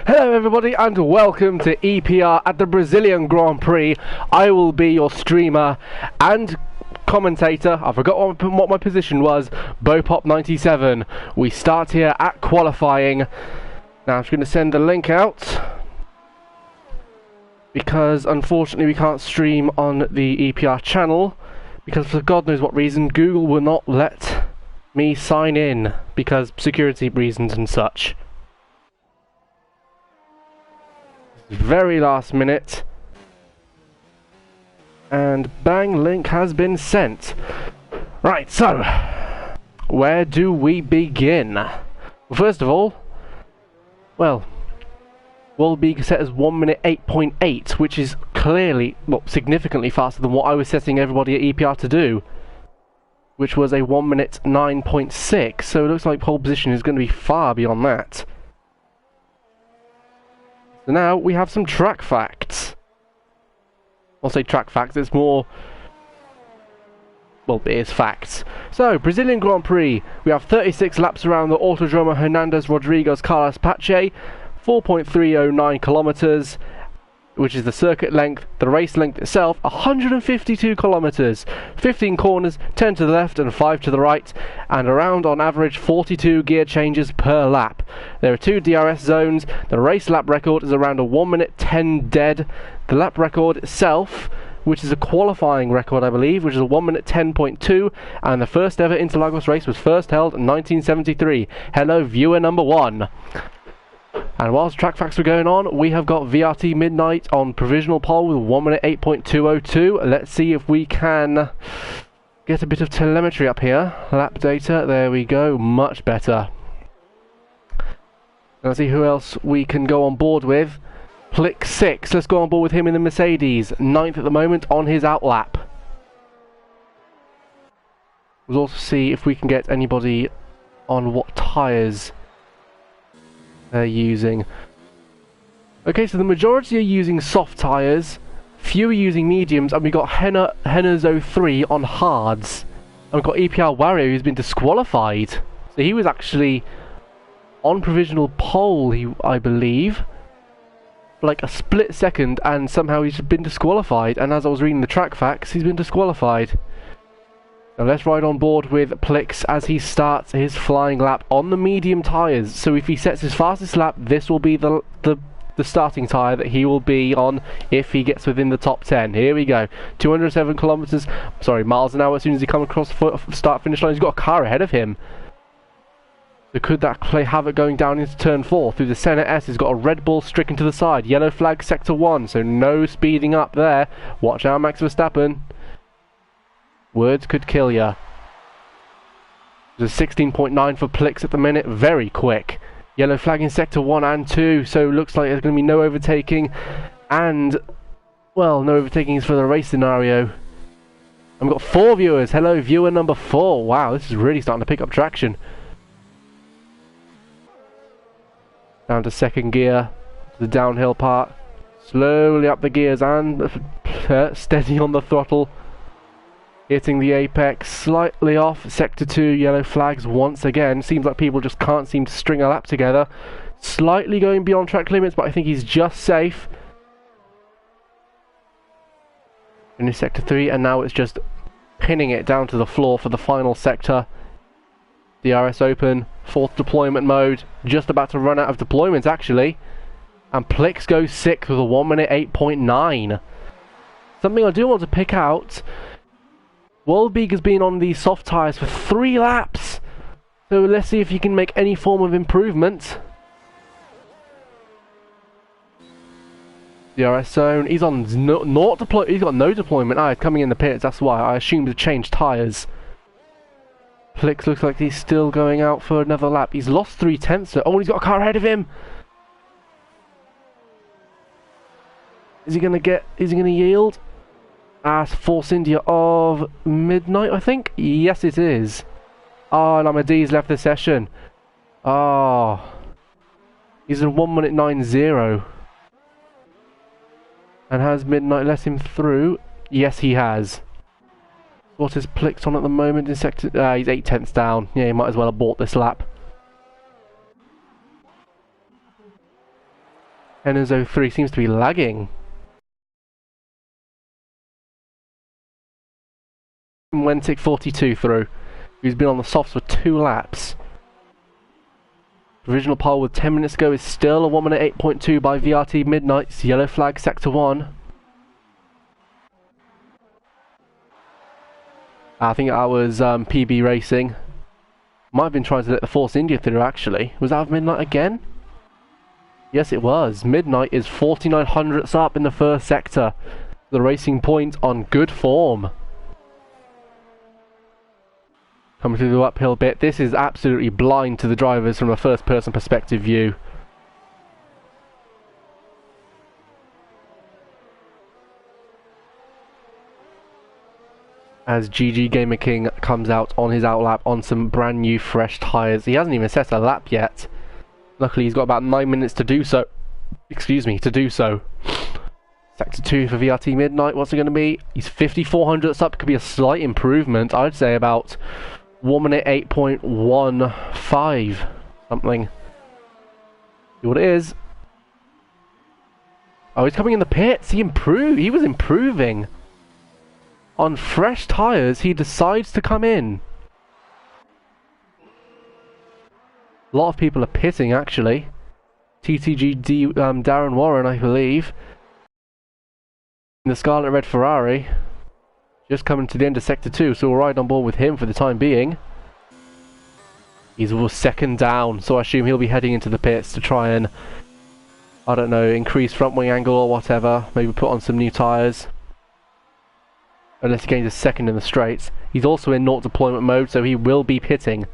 Hello everybody and welcome to EPR at the Brazilian Grand Prix. I will be your streamer and commentator. I forgot what my position was. Bopop97. We start here at qualifying. Now I'm just going to send the link out because unfortunately we can't stream on the EPR channel because for God knows what reason Google will not let me sign in because security reasons and such. Very last minute, and bang, link has been sent. Right, so where do we begin? Well, first of all, well, world being set as 1 minute 8.8, which is clearly, well, significantly faster than what I was setting everybody at EPR to do, which was a 1 minute 9.6. So it looks like pole position is going to be far beyond that. So now we have some track facts. I'll say track facts, it's more... well, it is facts. So, Brazilian Grand Prix. We have 36 laps around the Autodromo Hernandez Rodrigues Carlos Pache. 4.309 kilometers, which is the circuit length. The race length itself, 152 kilometers. 15 corners, 10 to the left and 5 to the right. And around, on average, 42 gear changes per lap. There are 2 DRS zones. The race lap record is around a 1 minute 10 dead. The lap record itself, which is a qualifying record, I believe, which is a 1 minute 10.2. And the first ever Interlagos race was first held in 1973. Hello, viewer number 1. And whilst track facts were going on, we have got VRT Midnight on provisional pole with 1 minute 8.202. Let's see if we can get a bit of telemetry up here. Lap data, there we go, much better. Let's see who else we can go on board with. Plick 6, let's go on board with him in the Mercedes. 9th at the moment on his outlap. We'll also see if we can get anybody on what tyres they're using. Okay, so the majority are using soft tyres, few are using mediums, and we got Henna's 03 on hards. And we've got EPR Wario who's been disqualified. So he was actually on provisional pole, I believe, for like a split second, and somehow he's been disqualified. And as I was reading the track facts, he's been disqualified. Now let's ride on board with Plix as he starts his flying lap on the medium tyres. So if he sets his fastest lap, this will be the starting tyre that he will be on if he gets within the top 10. Here we go. 207 kilometers, sorry, miles an hour as soon as he comes across the start-finish line. He's got a car ahead of him. So could that play havoc going down into turn 4 through the Senna S? He's got a Red Bull stricken to the side. Yellow flag sector 1, so no speeding up there. Watch out, Max Verstappen. Words could kill ya. There's a 16.9 for Plix at the minute, very quick. Yellow flag in sector 1 and 2, so looks like there's going to be no overtaking. And, well, no overtaking is for the race scenario. And we've got 4 viewers. Hello, viewer number 4. Wow, this is really starting to pick up traction. Down to second gear, the downhill part. Slowly up the gears and steady on the throttle. Hitting the apex, slightly off, sector 2, yellow flags once again. Seems like people just can't seem to string a lap together. Slightly going beyond track limits, but I think he's just safe. In sector 3, and now it's just pinning it down to the floor for the final sector. DRS open, 4th deployment mode, just about to run out of deployments actually. And Plix goes 6th with a 1 minute 8.9. Something I do want to pick out, Wolbeek has been on these soft tyres for 3 laps, so let's see if he can make any form of improvement. DRS zone, he's on he's got no deployment. He's coming in the pits, that's why. I assumed to change tyres. Plix looks like he's still going out for another lap. He's lost 3/10. Oh, he's got a car ahead of him. Is he gonna yield? Force India of Midnight, I think? Yes, it is. Oh, and Amadei's left the session. Oh. He's in 1 minute 90. And has Midnight let him through? Yes, he has. What is Plix on at the moment in sector... he's 8/10 down. Yeah, he might as well have bought this lap. Enzo3 seems to be lagging. Wentic 42 through, who's been on the softs for 2 laps. Provisional pole with 10 minutes to go is still a 1 minute 8.2 by VRT Midnight's yellow flag sector 1. I think that was PB Racing. Might have been trying to let the Force India through actually. Was that Midnight again? Yes it was. Midnight is 49 hundredths up in the first sector. The Racing Point on good form. Coming through the uphill bit. This is absolutely blind to the drivers from a first person perspective view. As GG Gamer King comes out on his outlap on some brand new fresh tyres. He hasn't even set a lap yet. Luckily he's got about 9 minutes to do so. Excuse me, to do so. Sector 2 for VRT Midnight, what's it going to be? He's 54 hundredths up, could be a slight improvement. I'd say about 1 minute 8.15 something. See what it is. Oh, he's coming in the pits. He was improving. On fresh tyres, he decides to come in. A lot of people are pitting, actually. TTG Darren Warren, I believe. In the Scarlet Red Ferrari. Just coming to the end of Sector 2, so we'll ride on board with him for the time being. He's second down, so I assume he'll be heading into the pits to try and, I don't know, increase front wing angle or whatever. Maybe put on some new tyres. Unless he gains a second in the straights. He's also in naught deployment mode, so he will be pitting.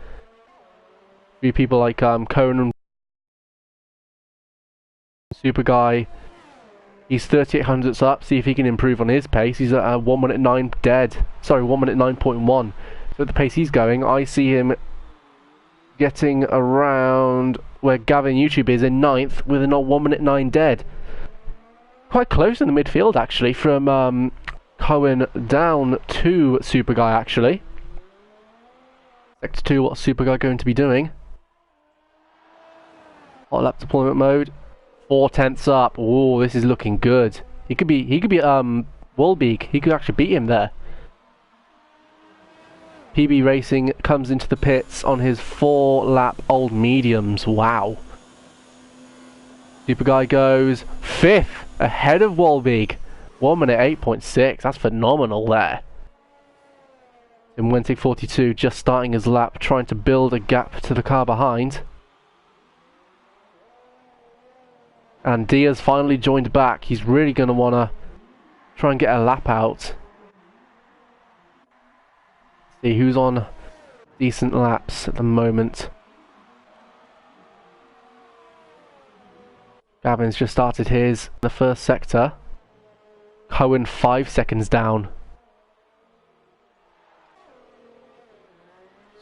Few people like Cohen and Super Guy. He's 38 hundredths up. See if he can improve on his pace. He's at 1 minute 9 dead. Sorry, 1 minute 9.1. So at the pace he's going, I see him getting around where Gavin YouTube is in 9th with a 1 minute 9 dead. Quite close in the midfield actually from Cohen down to Super Guy actually. Sector 2, what's Super Guy going to be doing? Hot lap deployment mode. 4 tenths up. Oh, this is looking good. He could be Wolbeek. He could actually beat him there. PB Racing comes into the pits on his 4 lap old mediums. Wow. Super Guy goes 5th ahead of Wolbeek. 1 minute 8.6. That's phenomenal there. And Wentic 42 just starting his lap, trying to build a gap to the car behind. And Diaz finally joined back. He's really going to want to try and get a lap out. See who's on decent laps at the moment. Gavin's just started his the first sector. Cohen 5 seconds down.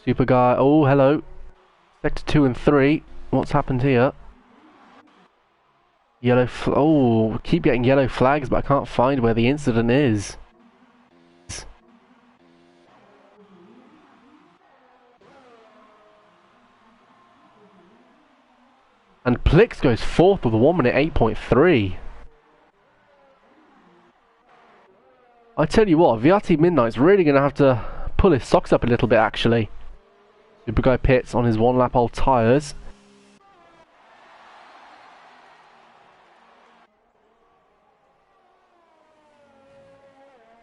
Super Guy. Oh, hello. Sector 2 and 3. What's happened here? Yellow oh, keep getting yellow flags, but I can't find where the incident is. And Plix goes 4th with a 1 minute 8.3. I tell you what, VRT Midnight's really going to have to pull his socks up a little bit actually. Super Guy pits on his 1 lap old tyres.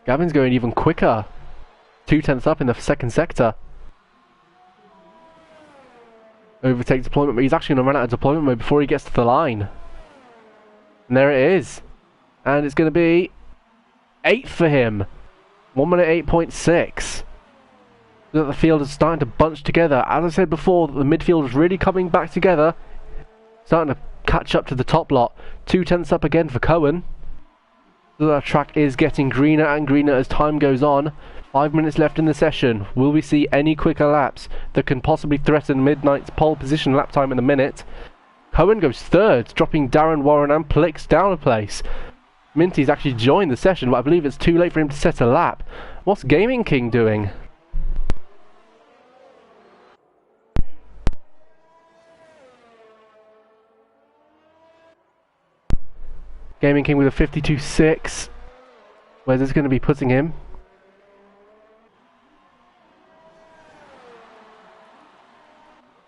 Gavin's going even quicker. 2 tenths up in the second sector. Overtake deployment, but he's actually going to run out of deployment mode before he gets to the line. And there it is. And it's going to be 8th for him. 1 minute 8.6. The field is starting to bunch together. As I said before, the midfield is really coming back together. Starting to catch up to the top lot. 2 tenths up again for Cohen. The track is getting greener and greener as time goes on. 5 minutes left in the session. Will we see any quicker laps that can possibly threaten Midnight's pole position lap time in a minute? Cohen goes 3rd, dropping Darren Warren and Plix down a place. Minty's actually joined the session, but I believe it's too late for him to set a lap. What's Gaming King doing? Gaming King with a 52.6. Where's this going to be putting him?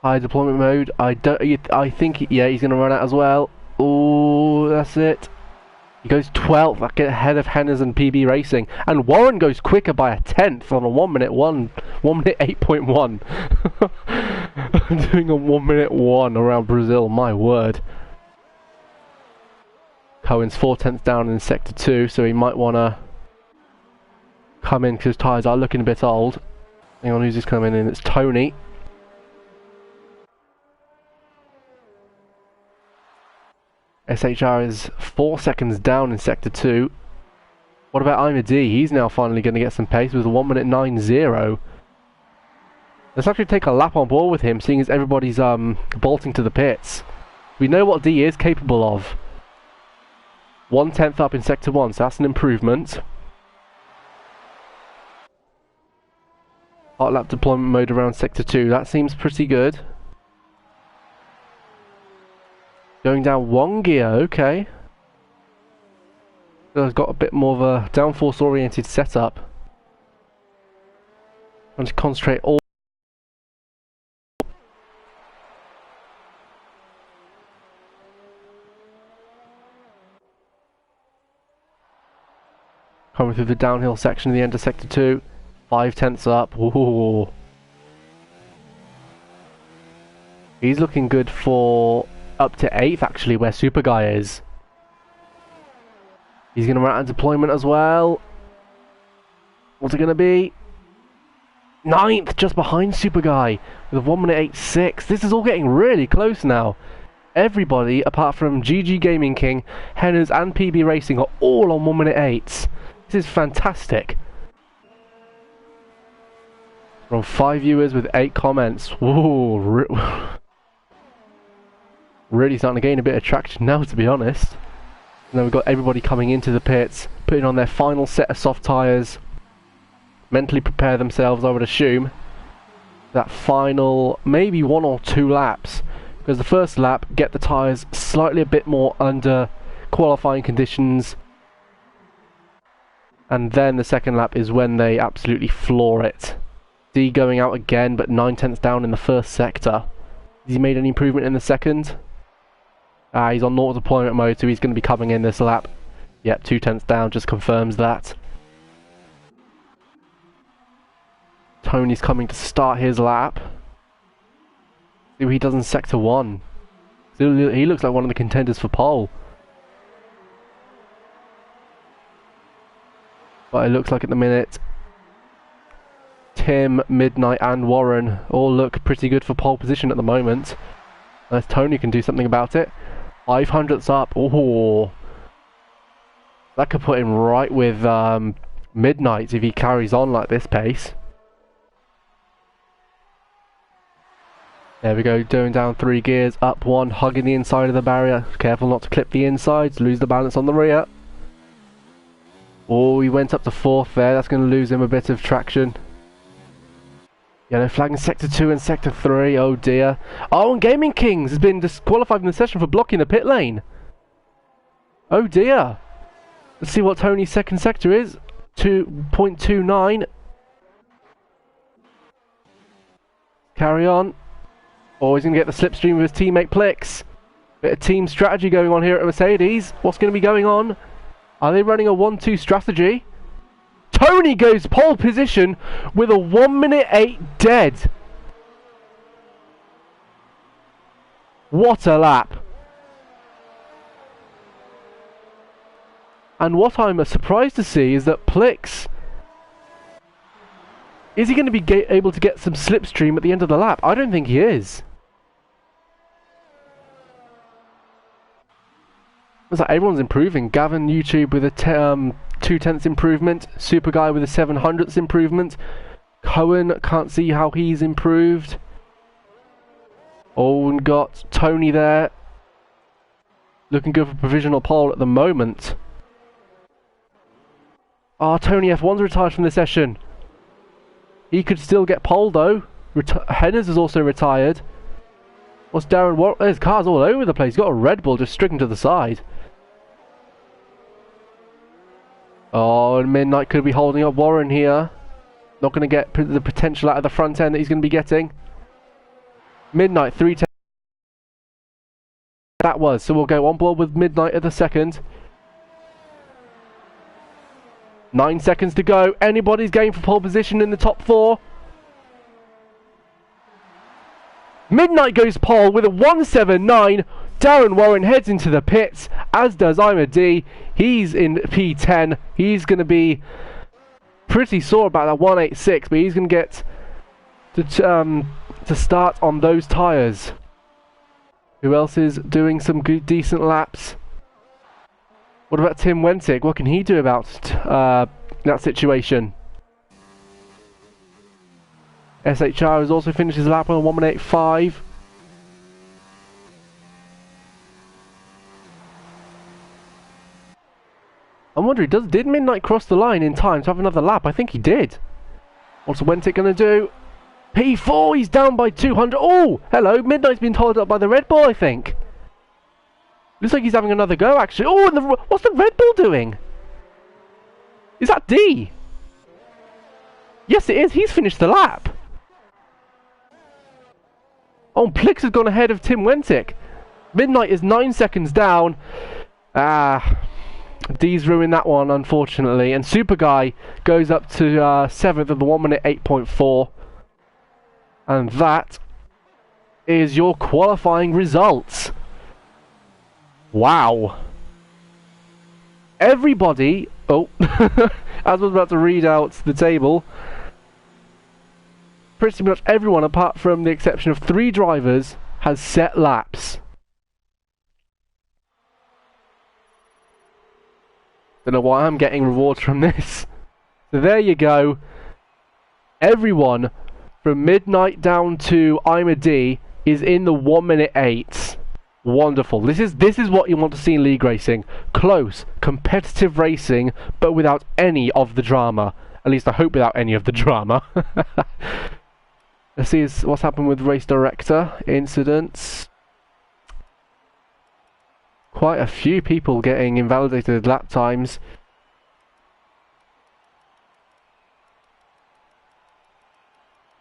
High deployment mode. I think, yeah, he's going to run out as well. Oh, that's it. He goes 12th, like ahead of Hennes and PB Racing. And Warren goes quicker by a 10th on a 1 minute 8.1. Doing a 1 minute 1 around Brazil, my word. Cohen's 4/10 down in sector 2, so he might want to come in because his tyres are looking a bit old. Hang on, who's just coming in? It's Tony. SHR is 4 seconds down in sector 2. What about Ima D? He's now finally going to get some pace with a 1 minute 9.0. Let's actually take a lap on board with him, seeing as everybody's bolting to the pits. We know what D is capable of. 1/10 up in sector 1, so that's an improvement. Hot lap deployment mode around sector 2, that seems pretty good. Going down 1 gear, okay. So it's got a bit more of a downforce oriented setup. I'm to concentrate all. Coming through the downhill section at the end of sector 2. 5/10 up. Ooh. He's looking good for up to 8th actually, where Super Guy is. He's going to run out of deployment as well. What's it going to be? 9th, just behind Super Guy, with a 1 minute 8.6. This is all getting really close now. Everybody, apart from GG Gaming King, Hennes and PB Racing, are all on 1 minute 8s. This is fantastic. From 5 viewers with 8 comments. Ooh, really starting to gain a bit of traction now, to be honest. And then we've got everybody coming into the pits, putting on their final set of soft tyres. Mentally prepare themselves, I would assume. That final, maybe 1 or 2 laps. Because the first lap, get the tyres slightly a bit more under qualifying conditions. And then the second lap is when they absolutely floor it. D going out again, but 9/10 down in the first sector. Has he made any improvement in the second? He's on auto deployment mode, so he's going to be coming in this lap. Yep, 2/10 down, just confirms that. Tony's coming to start his lap. See what he does in sector 1. He looks like one of the contenders for pole. But it looks like at the minute, Tim, Midnight and Warren all look pretty good for pole position at the moment. Unless Tony can do something about it. 500ths up. Oh, that could put him right with Midnight if he carries on like this pace. There we go, going down 3 gears, up 1, hugging the inside of the barrier. Careful not to clip the insides, lose the balance on the rear. Oh, he went up to 4th there, that's going to lose him a bit of traction. Yellow flag in sector 2 and sector 3, oh dear. Oh, and Gaming Kings has been disqualified in the session for blocking the pit lane. Oh dear. Let's see what Tony's second sector is. 2.29. Carry on. Oh, he's going to get the slipstream with his teammate Plix. Bit of team strategy going on here at Mercedes. What's going to be going on? Are they running a 1-2 strategy? Tony goes pole position with a 1 minute 8 dead. What a lap. And what I'm surprised to see is that Plix, is he going to be able to get some slipstream at the end of the lap? I don't think he is. Looks like everyone's improving. Gavin YouTube with a 2/10 improvement. Super Guy with a 700ths improvement. Cohen, can't see how he's improved. Oh, and got Tony there. Looking good for provisional pole at the moment. Ah, Tony F1's retired from the session. He could still get pole though. Hennes is also retired. What's Darren? There's cars all over the place. He's got a Red Bull just stricken to the side. Oh, Midnight could be holding up Warren here. Not going to get the potential out of the front end that he's going to be getting. Midnight, 310. That was, so we'll go on board with Midnight at the second. 9 seconds to go. Anybody's game for pole position in the top 4. Midnight goes pole with a 179. Darren Warren heads into the pits, as does Ima D. He's in P10. He's going to be pretty sore about that 186, but he's going to get to start on those tyres. Who else is doing some good, decent laps? What about Tim Wentic? What can he do about that situation? SHR has also finished his lap on a 1:185. I'm wondering, did Midnight cross the line in time to have another lap? I think he did. What's Wentic going to do? P4, he's down by 200. Oh, hello, Midnight's been told up by the Red Bull, I think. Looks like he's having another go, actually. Oh, and what's the Red Bull doing? Is that D? Yes, it is. He's finished the lap. Oh, Plix has gone ahead of Tim Wentic. Midnight is 9 seconds down. D's ruined that one, unfortunately. And Super Guy goes up to 7th of the 1:8.4. And that is your qualifying results. Wow. Everybody... Oh, as I was about to read out the table, pretty much everyone, apart from the exception of 3 drivers, has set laps. Don't know why I'm getting rewards from this. So there you go. Everyone from Midnight down to Ima D is in the 1:8. Wonderful. This is what you want to see in league racing. Close, competitive racing, but without any of the drama. At least I hope without any of the drama. Let's see what's happened with race director incidents. Quite a few people getting invalidated lap times.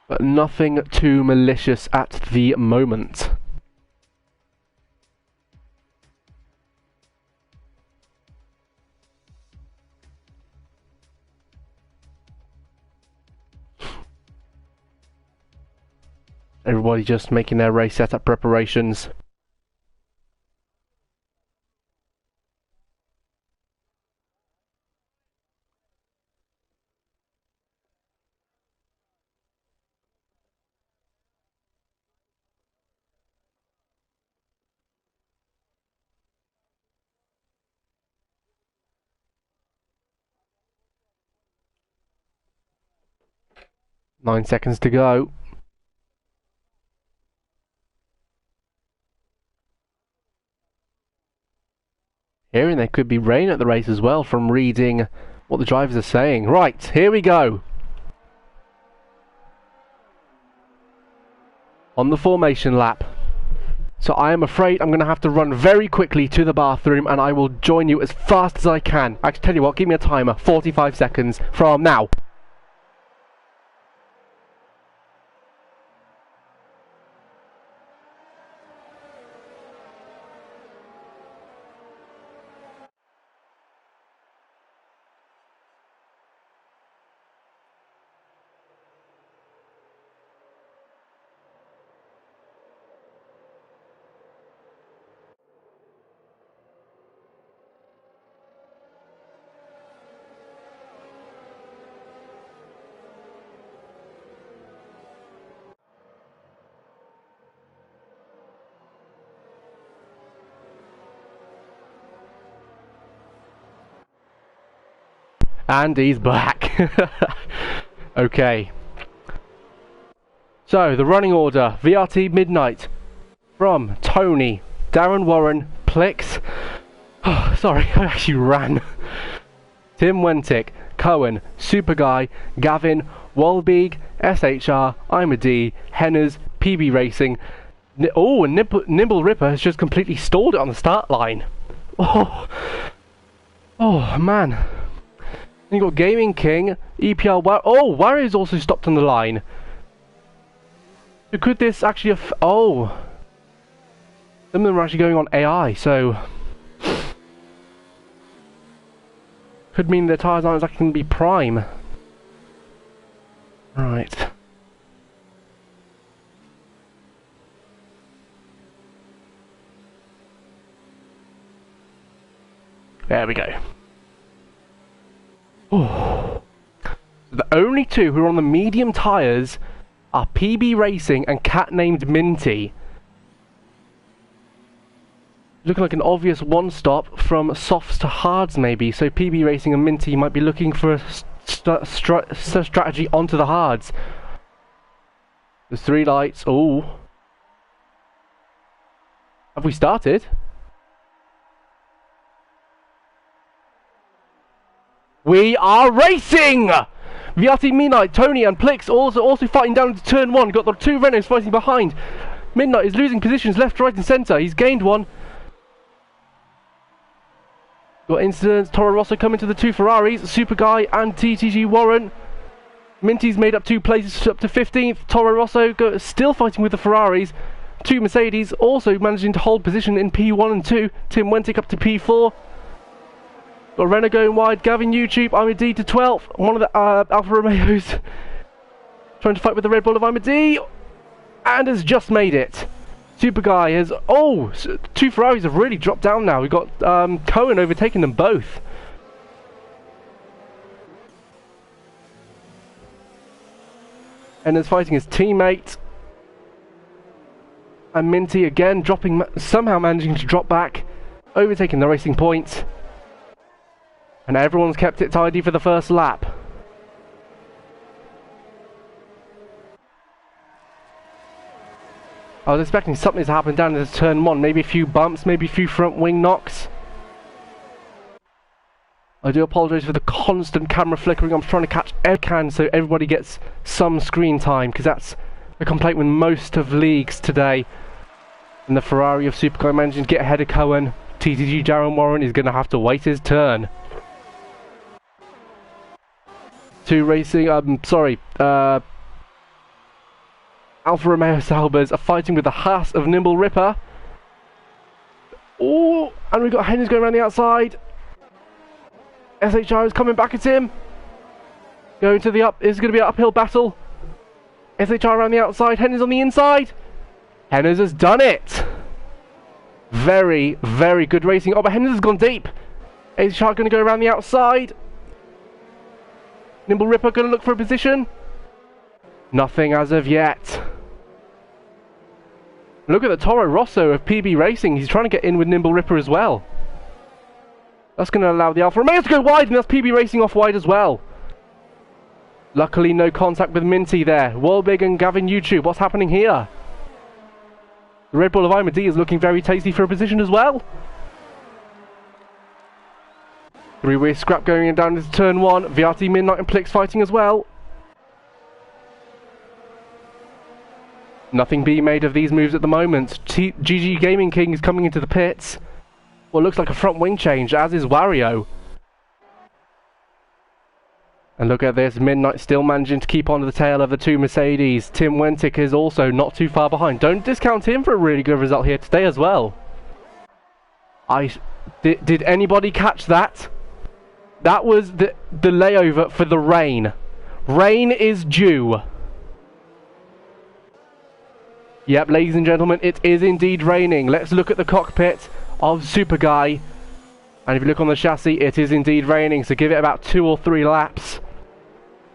But nothing too malicious at the moment. Everybody just making their race setup preparations. Nine seconds to go. Hearing there could be rain at the race as well from reading what the drivers are saying. Right, here we go. On the formation lap. So I am afraid I'm going to have to run very quickly to the bathroom, and I will join you as fast as I can. Actually, tell you what, give me a timer. 45 seconds from now. And he's back. Okay. So, the running order. VRT Midnight. From Tony, Darren Warren, Plix. Oh, sorry, I actually ran. Tim Wentic, Cohen, Super Guy, Gavin, Walbeeg, SHR, Ima D, Henners, PB Racing. Oh, and Nimble Ripper has just completely stalled it on the start line. Oh man. You got Gaming King, EPR. Oh, Wario's also stopped on the line. So could this actually? Oh, some of them are actually going on AI. So could mean their tyres aren't exactly going to be prime. Right. There we go. Oh. The only two who are on the medium tyres are PB Racing and cat named Minty. Looking like an obvious one stop from softs to hards maybe, so PB Racing and Minty might be looking for a strategy onto the hards. There's 3 lights. Oh. Have we started? We are racing! Viati, Midnight, Tony and Plix also fighting down into turn 1. Got the 2 Renaults fighting behind. Midnight is losing positions left, right and centre. He's gained one. Got incidents. Toro Rosso coming to the 2 Ferraris. Super Guy and TTG Warren. Minty's made up 2 places up to 15th. Toro Rosso still fighting with the Ferraris. 2 Mercedes also managing to hold position in P1 and 2. Tim Wentic up to P4. Got Renault going wide, Gavin YouTube, I'm a D to 12th. One of the Alfa Romeos trying to fight with the Red Bull of I'm a D and has just made it. Super Guy has, 2 Ferraris have really dropped down now. We've got Cohen overtaking them both. And is fighting his teammate. And Minty again dropping, somehow managing to drop back, overtaking the racing point. And everyone's kept it tidy for the first lap. I was expecting something to happen down into turn 1. Maybe a few bumps, maybe a few front wing knocks. I do apologise for the constant camera flickering. I'm trying to catch every can so everybody gets some screen time, because that's a complaint with most of leagues today. And the Ferrari of Supercar managing to get ahead of Cohen. TTG Darren Warren is going to have to wait his turn. 2 racing, Alfa Romeo Saubers are fighting with the Haas of Nimble Ripper. Oh, and we've got Henry's going around the outside. SHR is coming back at him. Going to the up, it's going to be an uphill battle. SHR around the outside, Henry's on the inside. Henry's has done it. Very, very good racing. Oh, but Henry's has gone deep. SHR going to go around the outside. Nimble Ripper going to look for a position. Nothing as of yet. Look at the Toro Rosso of PB Racing. He's trying to get in with Nimble Ripper as well. That's going to allow the Alfa Romeo to go wide, and that's PB Racing off wide as well. Luckily, no contact with Minty there. Walbig and Gavin YouTube. What's happening here? The Red Bull of I'm a D is looking very tasty for a position as well. 3-way scrap going down into turn 1. Viati, Midnight and Plix fighting as well. Nothing being made of these moves at the moment. GG Gaming King is coming into the pits. Well, looks like a front wing change, as is Wario. And look at this, Midnight still managing to keep on to the tail of the 2 Mercedes. Tim Wentic is also not too far behind. Don't discount him for a really good result here today as well. Did anybody catch that? That was the layover for the rain. Rain is due. Yep, ladies and gentlemen, it is indeed raining. Let's look at the cockpit of Super Guy. And if you look on the chassis, it is indeed raining. So give it about 2 or 3 laps.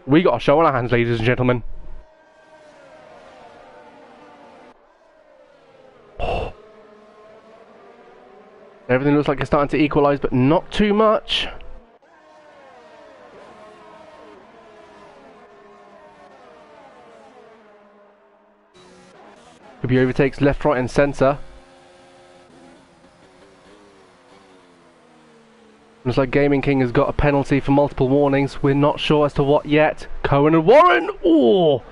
We got a show on our hands, ladies and gentlemen. Everything looks like it's starting to equalise, but not too much. Could be overtakes left, right and centre. Looks like Gaming King has got a penalty for multiple warnings. We're not sure as to what yet. Cohen and Warren! Oh!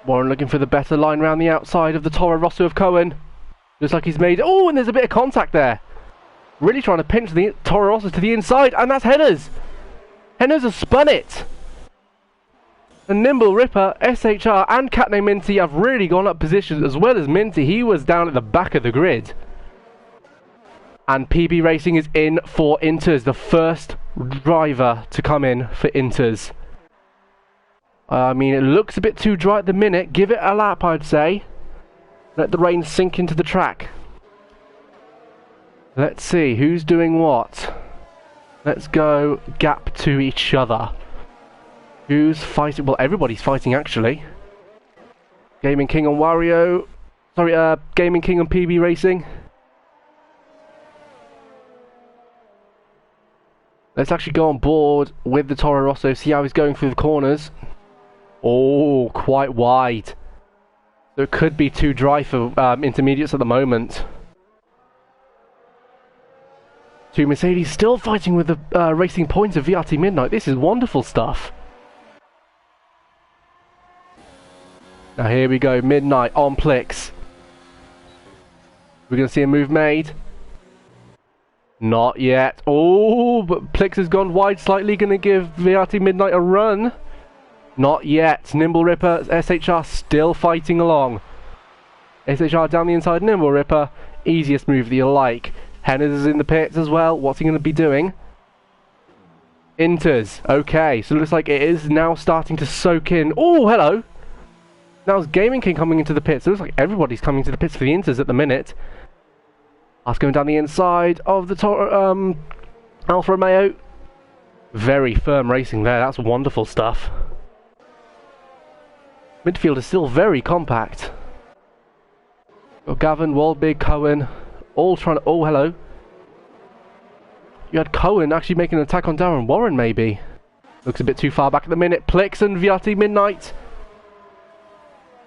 Warren looking for the better line round the outside of the Toro Rosso of Cohen. Looks like he's made... Oh, and there's a bit of contact there. Really trying to pinch the Toro Rosso to the inside, and that's Hennes. Hennes has spun it. The Nimble Ripper, SHR, and Catname Minty have really gone up positions, as well as Minty. He was down at the back of the grid. And PB Racing is in for Inters, the first driver to come in for Inters. I mean, it looks a bit too dry at the minute. Give it a lap, I'd say. Let the rain sink into the track. Let's see, who's doing what? Let's go gap to each other. Who's fighting? Well, everybody's fighting, actually. Gaming King on Wario. Sorry, Gaming King on PB Racing. Let's actually go on board with the Toro Rosso, see how he's going through the corners. Oh, quite wide. So it could be too dry for intermediates at the moment. Two Mercedes still fighting with the Racing Points of VRT Midnight. This is wonderful stuff. Now here we go, Midnight on Plix. We're going to see a move made. Not yet. Oh, but Plix has gone wide slightly, going to give VRT Midnight a run. Not yet. Nimble Ripper, SHR still fighting along. SHR down the inside, Nimble Ripper. Easiest move that you like. Hennes is in the pits as well. What's he going to be doing? Inters. Okay, so it looks like it is now starting to soak in. Oh, hello. Now it's Gaming King coming into the pits. It looks like everybody's coming to the pits for the Inters at the minute. Us going down the inside of the Alfa Romeo. Very firm racing there. That's wonderful stuff. Midfield is still very compact. Got Gavin, Waldbig, Cohen, all trying to... Oh, hello. You had Cohen actually making an attack on Darren Warren, maybe. Looks a bit too far back at the minute. Plix and VRT Midnight.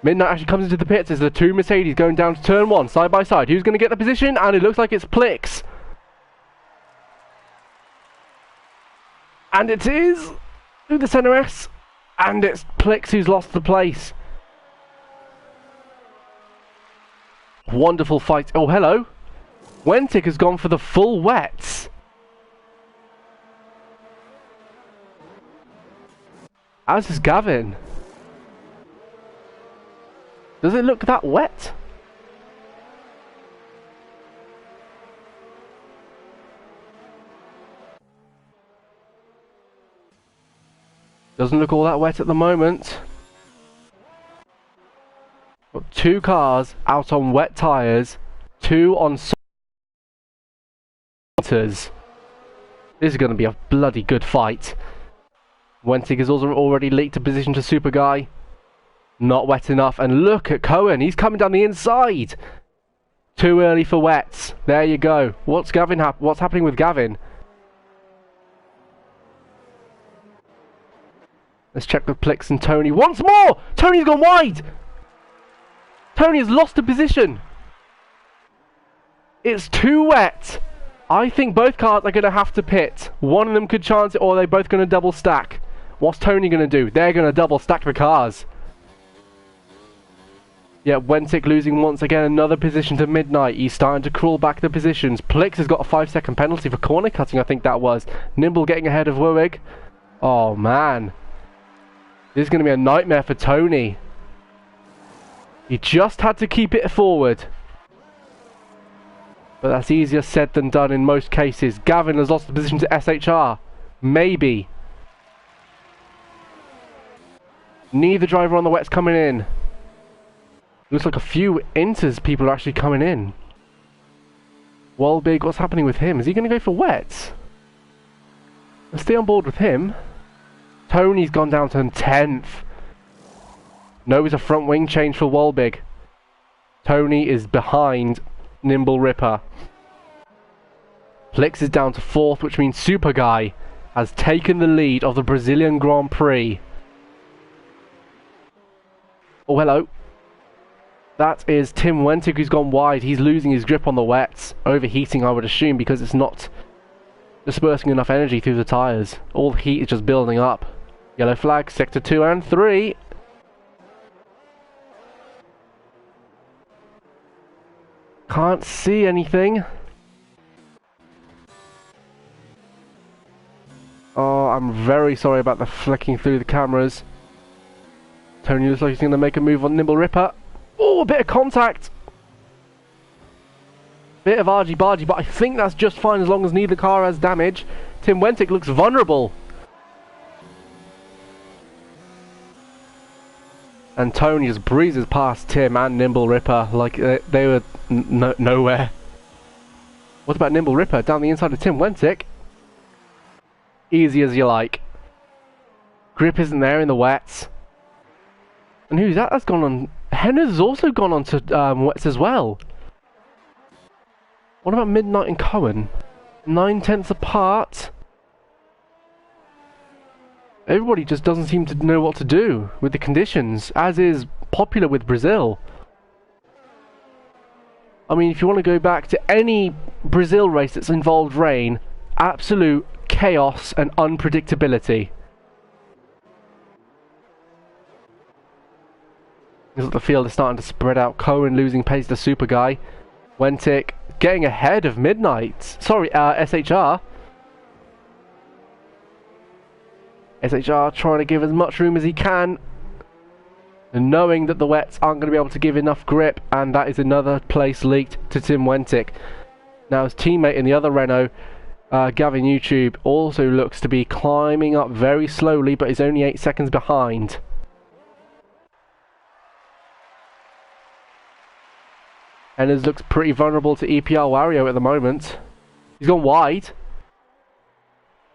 Midnight actually comes into the pits. There's the two Mercedes going down to turn one, side by side. Who's going to get the position? And it looks like it's Plix. And it is through the centre S. And it's Plix who's lost the place. Wonderful fight. Oh, hello. Wentic has gone for the full wets. As is Gavin. Does it look that wet? Doesn't look all that wet at the moment. Got two cars out on wet tyres, two on softers. This is going to be a bloody good fight. Wentig has also already leaked a position to Super Guy. Not wet enough, and look at Cohen, he's coming down the inside. Too early for wets. There you go. What's happening with Gavin? Let's check with Plix and Tony once more. Tony's gone wide. Tony has lost a position. It's too wet. I think both cars are going to have to pit. One of them could chance it, or they're both going to double stack. What's Tony going to do? They're going to double stack the cars. Yeah, Wentic losing once again, another position to Midnight. He's starting to crawl back the positions. Plix has got a 5-second penalty for corner cutting, I think that was. Nimble getting ahead of Wewig. Oh, man. This is going to be a nightmare for Tony. He just had to keep it forward. But that's easier said than done in most cases. Gavin has lost the position to SHR. Maybe. Neither driver on the wet's coming in. Looks like a few Inters people are actually coming in. Waldbig, what's happening with him? Is he going to go for wets? Let's stay on board with him. Tony's gone down to 10th. No, it's a front wing change for Waldbig. Tony is behind Nimble Ripper. Plix is down to 4th, which means Super Guy has taken the lead of the Brazilian Grand Prix. Oh, hello. That is Tim Wentic, who's gone wide. He's losing his grip on the wets. Overheating, I would assume, because it's not dispersing enough energy through the tyres. All the heat is just building up. Yellow flag, sector 2 and 3. Can't see anything. Oh, I'm very sorry about the flicking through the cameras. Tony looks like he's going to make a move on Nimble Ripper. Oh, a bit of contact. Bit of argy-bargy, but I think that's just fine as long as neither car has damage. Tim Wentic looks vulnerable. And Tony just breezes past Tim and Nimble Ripper like they were nowhere. What about Nimble Ripper down the inside of Tim Wentic? Easy as you like. Grip isn't there in the wets. And who's that? That's gone on. Henna's also gone on to wets as well. What about Midnight and Cohen? 9/10 apart. Everybody just doesn't seem to know what to do with the conditions, as is popular with Brazil. I mean, if you want to go back to any Brazil race that's involved rain, absolute chaos and unpredictability. The field is starting to spread out. Cohen losing pace to Super Guy. Wentic getting ahead of Midnight. Sorry, SHR. SHR trying to give as much room as he can, and knowing that the wets aren't going to be able to give enough grip, and that is another place leaked to Tim Wentic. Now his teammate in the other Renault, Gavin YouTube, also looks to be climbing up very slowly, but is only 8 seconds behind. Hennes looks pretty vulnerable to EPR Wario at the moment. He's gone wide.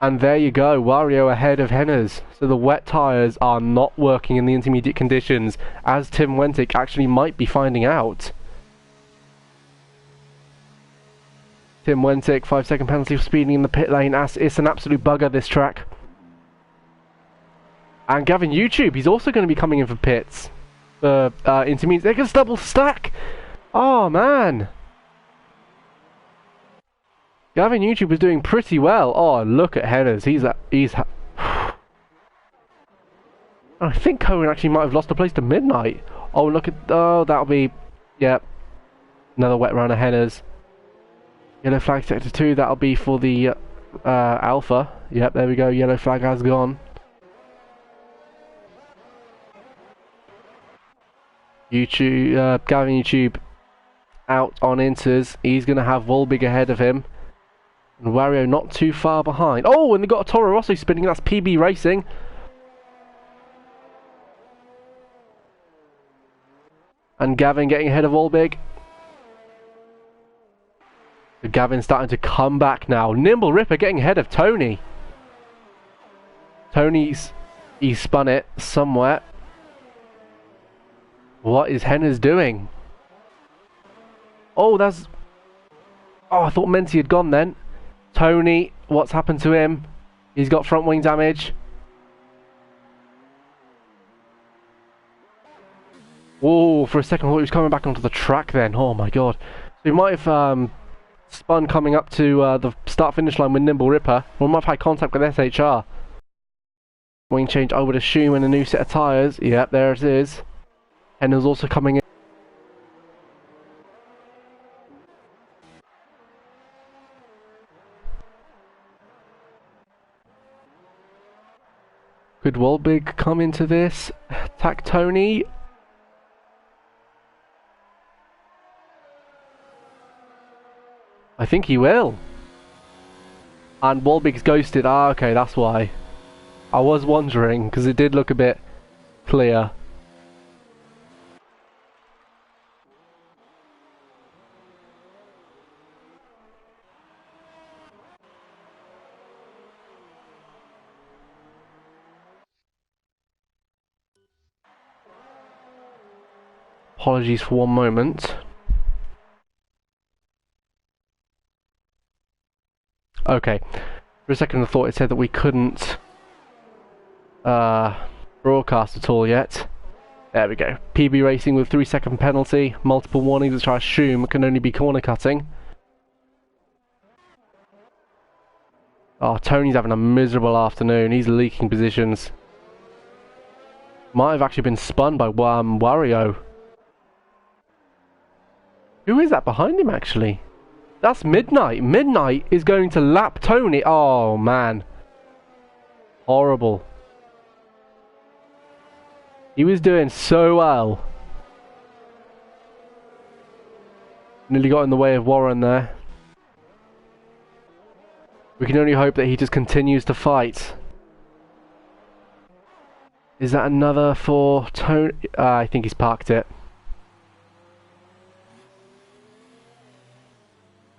And there you go, Wario ahead of Hennes. So the wet tyres are not working in the intermediate conditions, as Tim Wentic actually might be finding out. Tim Wentic, 5-second penalty for speeding in the pit lane. It's an absolute bugger, this track. And Gavin YouTube, he's also going to be coming in for pits. For intermediate. They can double stack! Oh man! Gavin YouTube was doing pretty well. Oh, look at Hennes. I think Cohen actually might have lost a place to Midnight. Oh, look at... Oh, that'll be... Yep. Another wet round of Hennes. Yellow flag sector 2. That'll be for the Alpha. Yep, there we go. Yellow flag has gone. YouTube... Gavin YouTube out on inters. He's going to have Volbig ahead of him. And Wario not too far behind. Oh, and they got a Toro Rosso spinning. That's PB Racing. And Gavin getting ahead of Volbig. So Gavin's starting to come back now. Nimble Ripper getting ahead of Tony. He spun it somewhere. What is Hennes doing? Oh, that's... Oh, I thought Menti had gone then. Tony, what's happened to him? He's got front wing damage. Whoa, for a second I thought he was coming back onto the track then. Oh my god. So he might have spun coming up to the start-finish line with Nimble Ripper. Or might have had contact with SHR. Wing change, I would assume, in a new set of tyres. Yep, there it is. Hennes also coming in. Could Volbig come into this? Attack Tony? I think he will. And Volbig's ghosted. Ah, okay, that's why. I was wondering, because it did look a bit clear. Apologies for one moment. Okay. For a second I thought it said that we couldn't broadcast at all yet. There we go. PB Racing with 3-second penalty. Multiple warnings, which I assume can only be corner cutting. Oh, Tony's having a miserable afternoon. He's leaking positions. Might have actually been spun by Wario. Who is that behind him, actually? That's Midnight. Midnight is going to lap Tony. Oh, man. Horrible. He was doing so well. Nearly got in the way of Warren there. We can only hope that he just continues to fight. Is that another for Tony? I think he's parked it.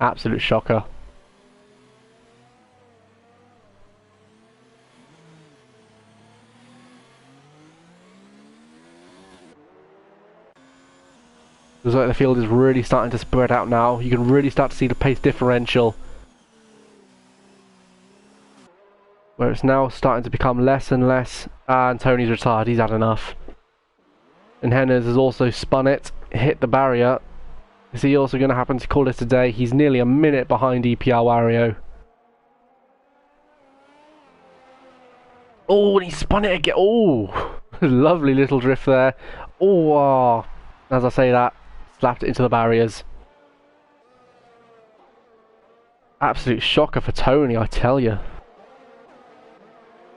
Absolute shocker. Looks like the field is really starting to spread out now. You can really start to see the pace differential, where it's now starting to become less and less. And Tony's retired, he's had enough. And Hennes has also spun it, hit the barrier. Is he also going to happen to call this a day? He's nearly a minute behind EPR Wario. Oh, and he spun it again. Oh, lovely little drift there. Oh, as I say that, slapped it into the barriers. Absolute shocker for Tony, I tell you.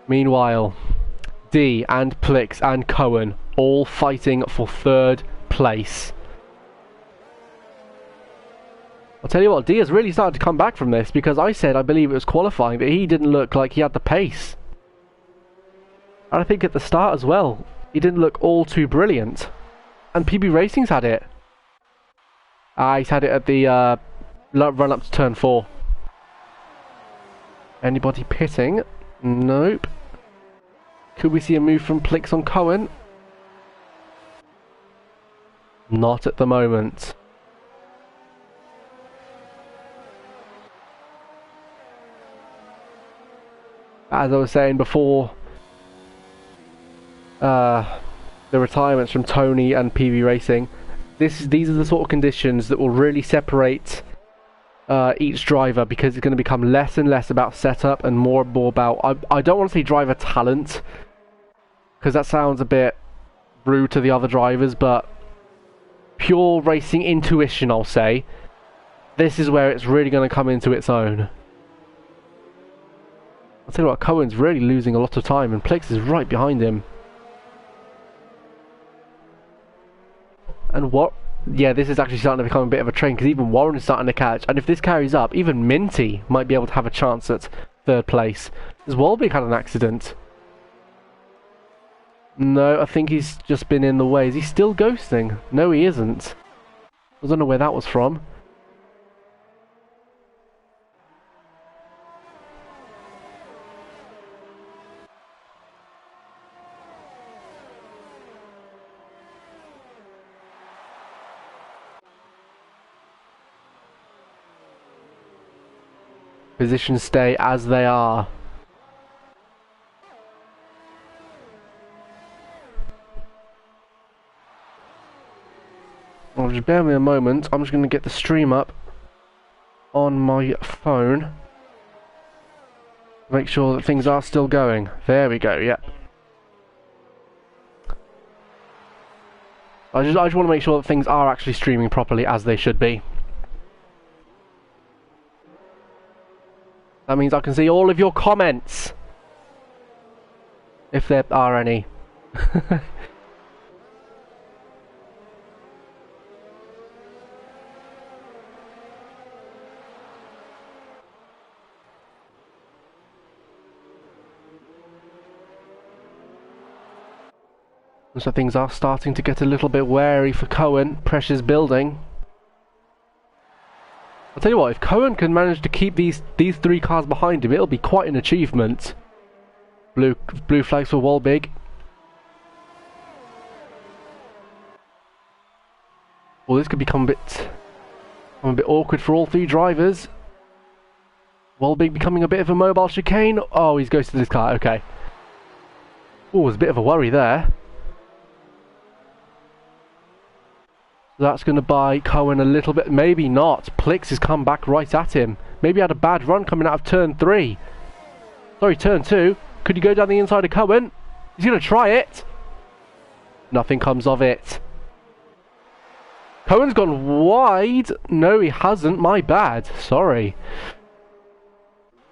Meanwhile, D and Plix and Cohen all fighting for third place. I'll tell you what, D has really started to come back from this, because I said I believe it was qualifying, but he didn't look like he had the pace. And I think at the start as well, he didn't look all too brilliant. And PB Racing's had it. He's had it at the run up to turn 4. Anybody pitting? Nope. Could we see a move from Plix on Cohen? Not at the moment. As I was saying before, the retirements from Tony and PB Racing, these are the sort of conditions that will really separate each driver, because it's going to become less and less about setup and more about, I don't want to say driver talent, because that sounds a bit rude to the other drivers, but pure racing intuition, I'll say. This is where it's really going to come into its own. I'll tell you what, Cohen's really losing a lot of time, and Plix is right behind him. And what? Yeah, this is actually starting to become a bit of a trend, because even Warren is starting to catch, and if this carries up, even Minty might be able to have a chance at third place. Has Walbig had an accident? No, I think he's just been in the way. Is he still ghosting? No, he isn't. I don't know where that was from. Positions stay as they are. Well, just bear me a moment. I'm just going to get the stream up on my phone. Make sure that things are still going. There we go, yep. I just want to make sure that things are actually streaming properly as they should be. That means I can see all of your comments, if there are any. So things are starting to get a little bit wary for Cohen. Pressure's building. I'll tell you what, if Cohen can manage to keep these 3 cars behind him, it'll be quite an achievement. Blue flags for Walbig. Well, this could become a bit awkward for all 3 drivers. Walbig becoming a bit of a mobile chicane. Oh, he's ghosted his car. Okay. Oh, there's a bit of a worry there. That's going to buy Cohen a little bit. Maybe not. Plix has come back right at him. Maybe he had a bad run coming out of turn 3. Sorry, turn 2. Could he go down the inside of Cohen? He's going to try it. Nothing comes of it. Cohen's gone wide. No, he hasn't. My bad. Sorry.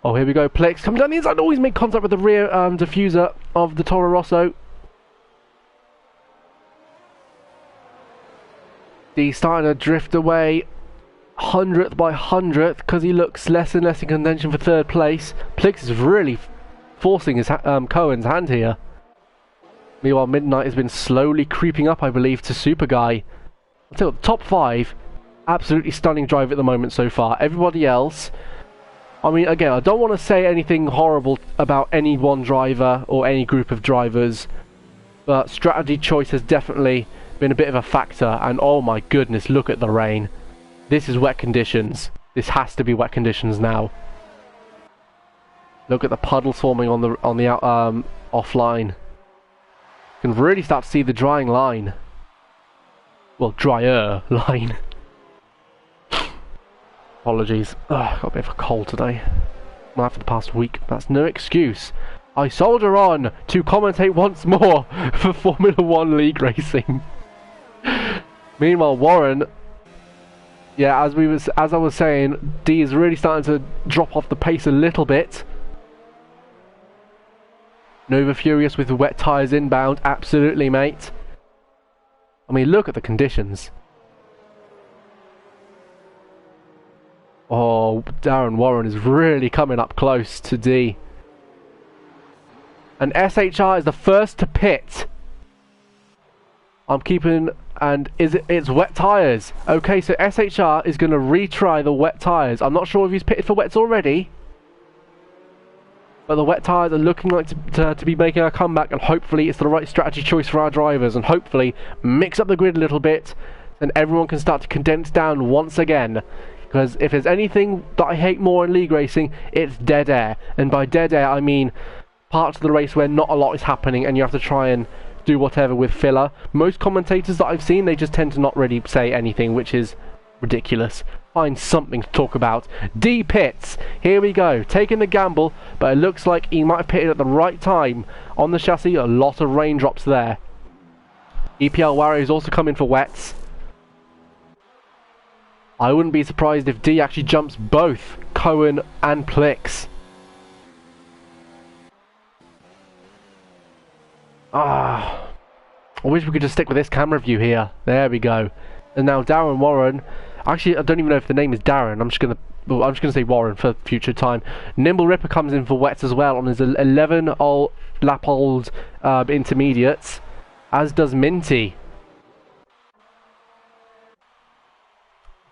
Oh, here we go. Plex comes down the inside. Always make contact with the rear diffuser of the Toro Rosso. He's starting to drift away 100th by 100th because he looks less and less in contention for third place. Plix is really forcing his Cohen's hand here. Meanwhile, Midnight has been slowly creeping up, I believe, to Super Guy. I'll tell you what, the top 5, absolutely stunning drive at the moment so far. Everybody else, I mean, again, I don't want to say anything horrible about any one driver or any group of drivers, but strategy choice has definitely been a bit of a factor. And oh my goodness, look at the rain. This is wet conditions. This has to be wet conditions now. Look at the puddles forming on the offline. You can really start to see the drying line. Well, drier line. Apologies. Got a bit of a cold today. Well, after the past week, that's no excuse. I soldier on to commentate once more for Formula 1 league racing. Meanwhile, Warren, yeah, as I was saying, D is really starting to drop off the pace a little bit. Nova Furious with the wet tyres inbound, absolutely, mate. I mean, look at the conditions. Oh, Darren Warren is really coming up close to D. And SHR is the first to pit. I'm keeping, and it's wet tyres. Okay, so SHR is going to retry the wet tyres. I'm not sure if he's pitted for wets already, but the wet tyres are looking like to be making a comeback, and hopefully it's the right strategy choice for our drivers, and hopefully mix up the grid a little bit, and everyone can start to condense down once again. Because if there's anything that I hate more in league racing, it's dead air. And by dead air, I mean parts of the race where not a lot is happening and you have to try and do whatever with filler. Most commentators that I've seen, they just tend to not really say anything, which is ridiculous. Find something to talk about. D pits. Here we go. Taking the gamble, but it looks like he might have pitted at the right time on the chassis. A lot of raindrops there. EPR Warrior is also coming for wets. I wouldn't be surprised if D actually jumps both Cohen and Plix. I wish we could just stick with this camera view here. There we go. And now Darren Warren. Actually, I don't even know if the name is Darren. I'm just gonna say Warren for future time. Nimble Ripper comes in for wets as well on his 11 lap old intermediates, as does Minty.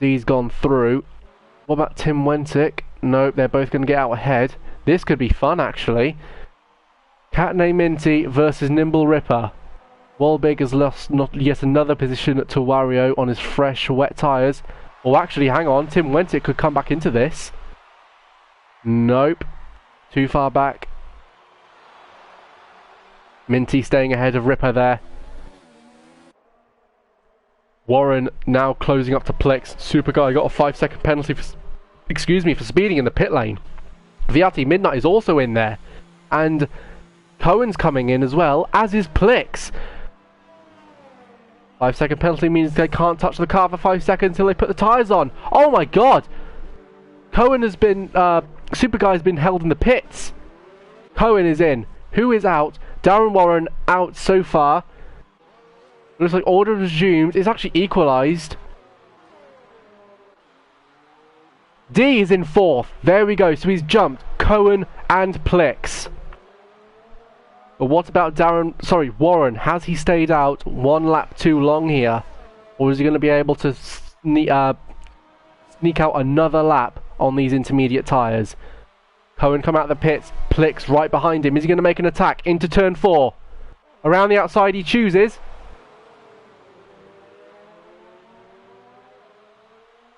D's gone through. What about Tim Wentick? Nope, they're both going to get out ahead. This could be fun, actually. Catney Minty versus Nimble Ripper. Walbig has lost yet another position to Wario on his fresh, wet tyres. Oh, actually, hang on. Tim Wentick could come back into this. Nope. Too far back. Minty staying ahead of Ripper there. Warren now closing up to Plex. Super Guy got a 5-second penalty for, for speeding in the pit lane. Viati Midnight is also in there. And Cohen's coming in as well, as is Plex. 5-second penalty means they can't touch the car for 5 seconds until they put the tyres on. Oh my god! Cohen has been, Super Guy has been held in the pits. Cohen is in. Who is out? Darren Warren out so far. Looks like order resumed. It's actually equalised. D is in 4th. There we go. So he's jumped Cohen and Plex. But what about Warren? Has he stayed out one lap too long here? Or is he going to be able to sneak out another lap on these intermediate tyres? Cohen come out of the pits. Plex right behind him. Is he going to make an attack into turn 4? Around the outside he chooses.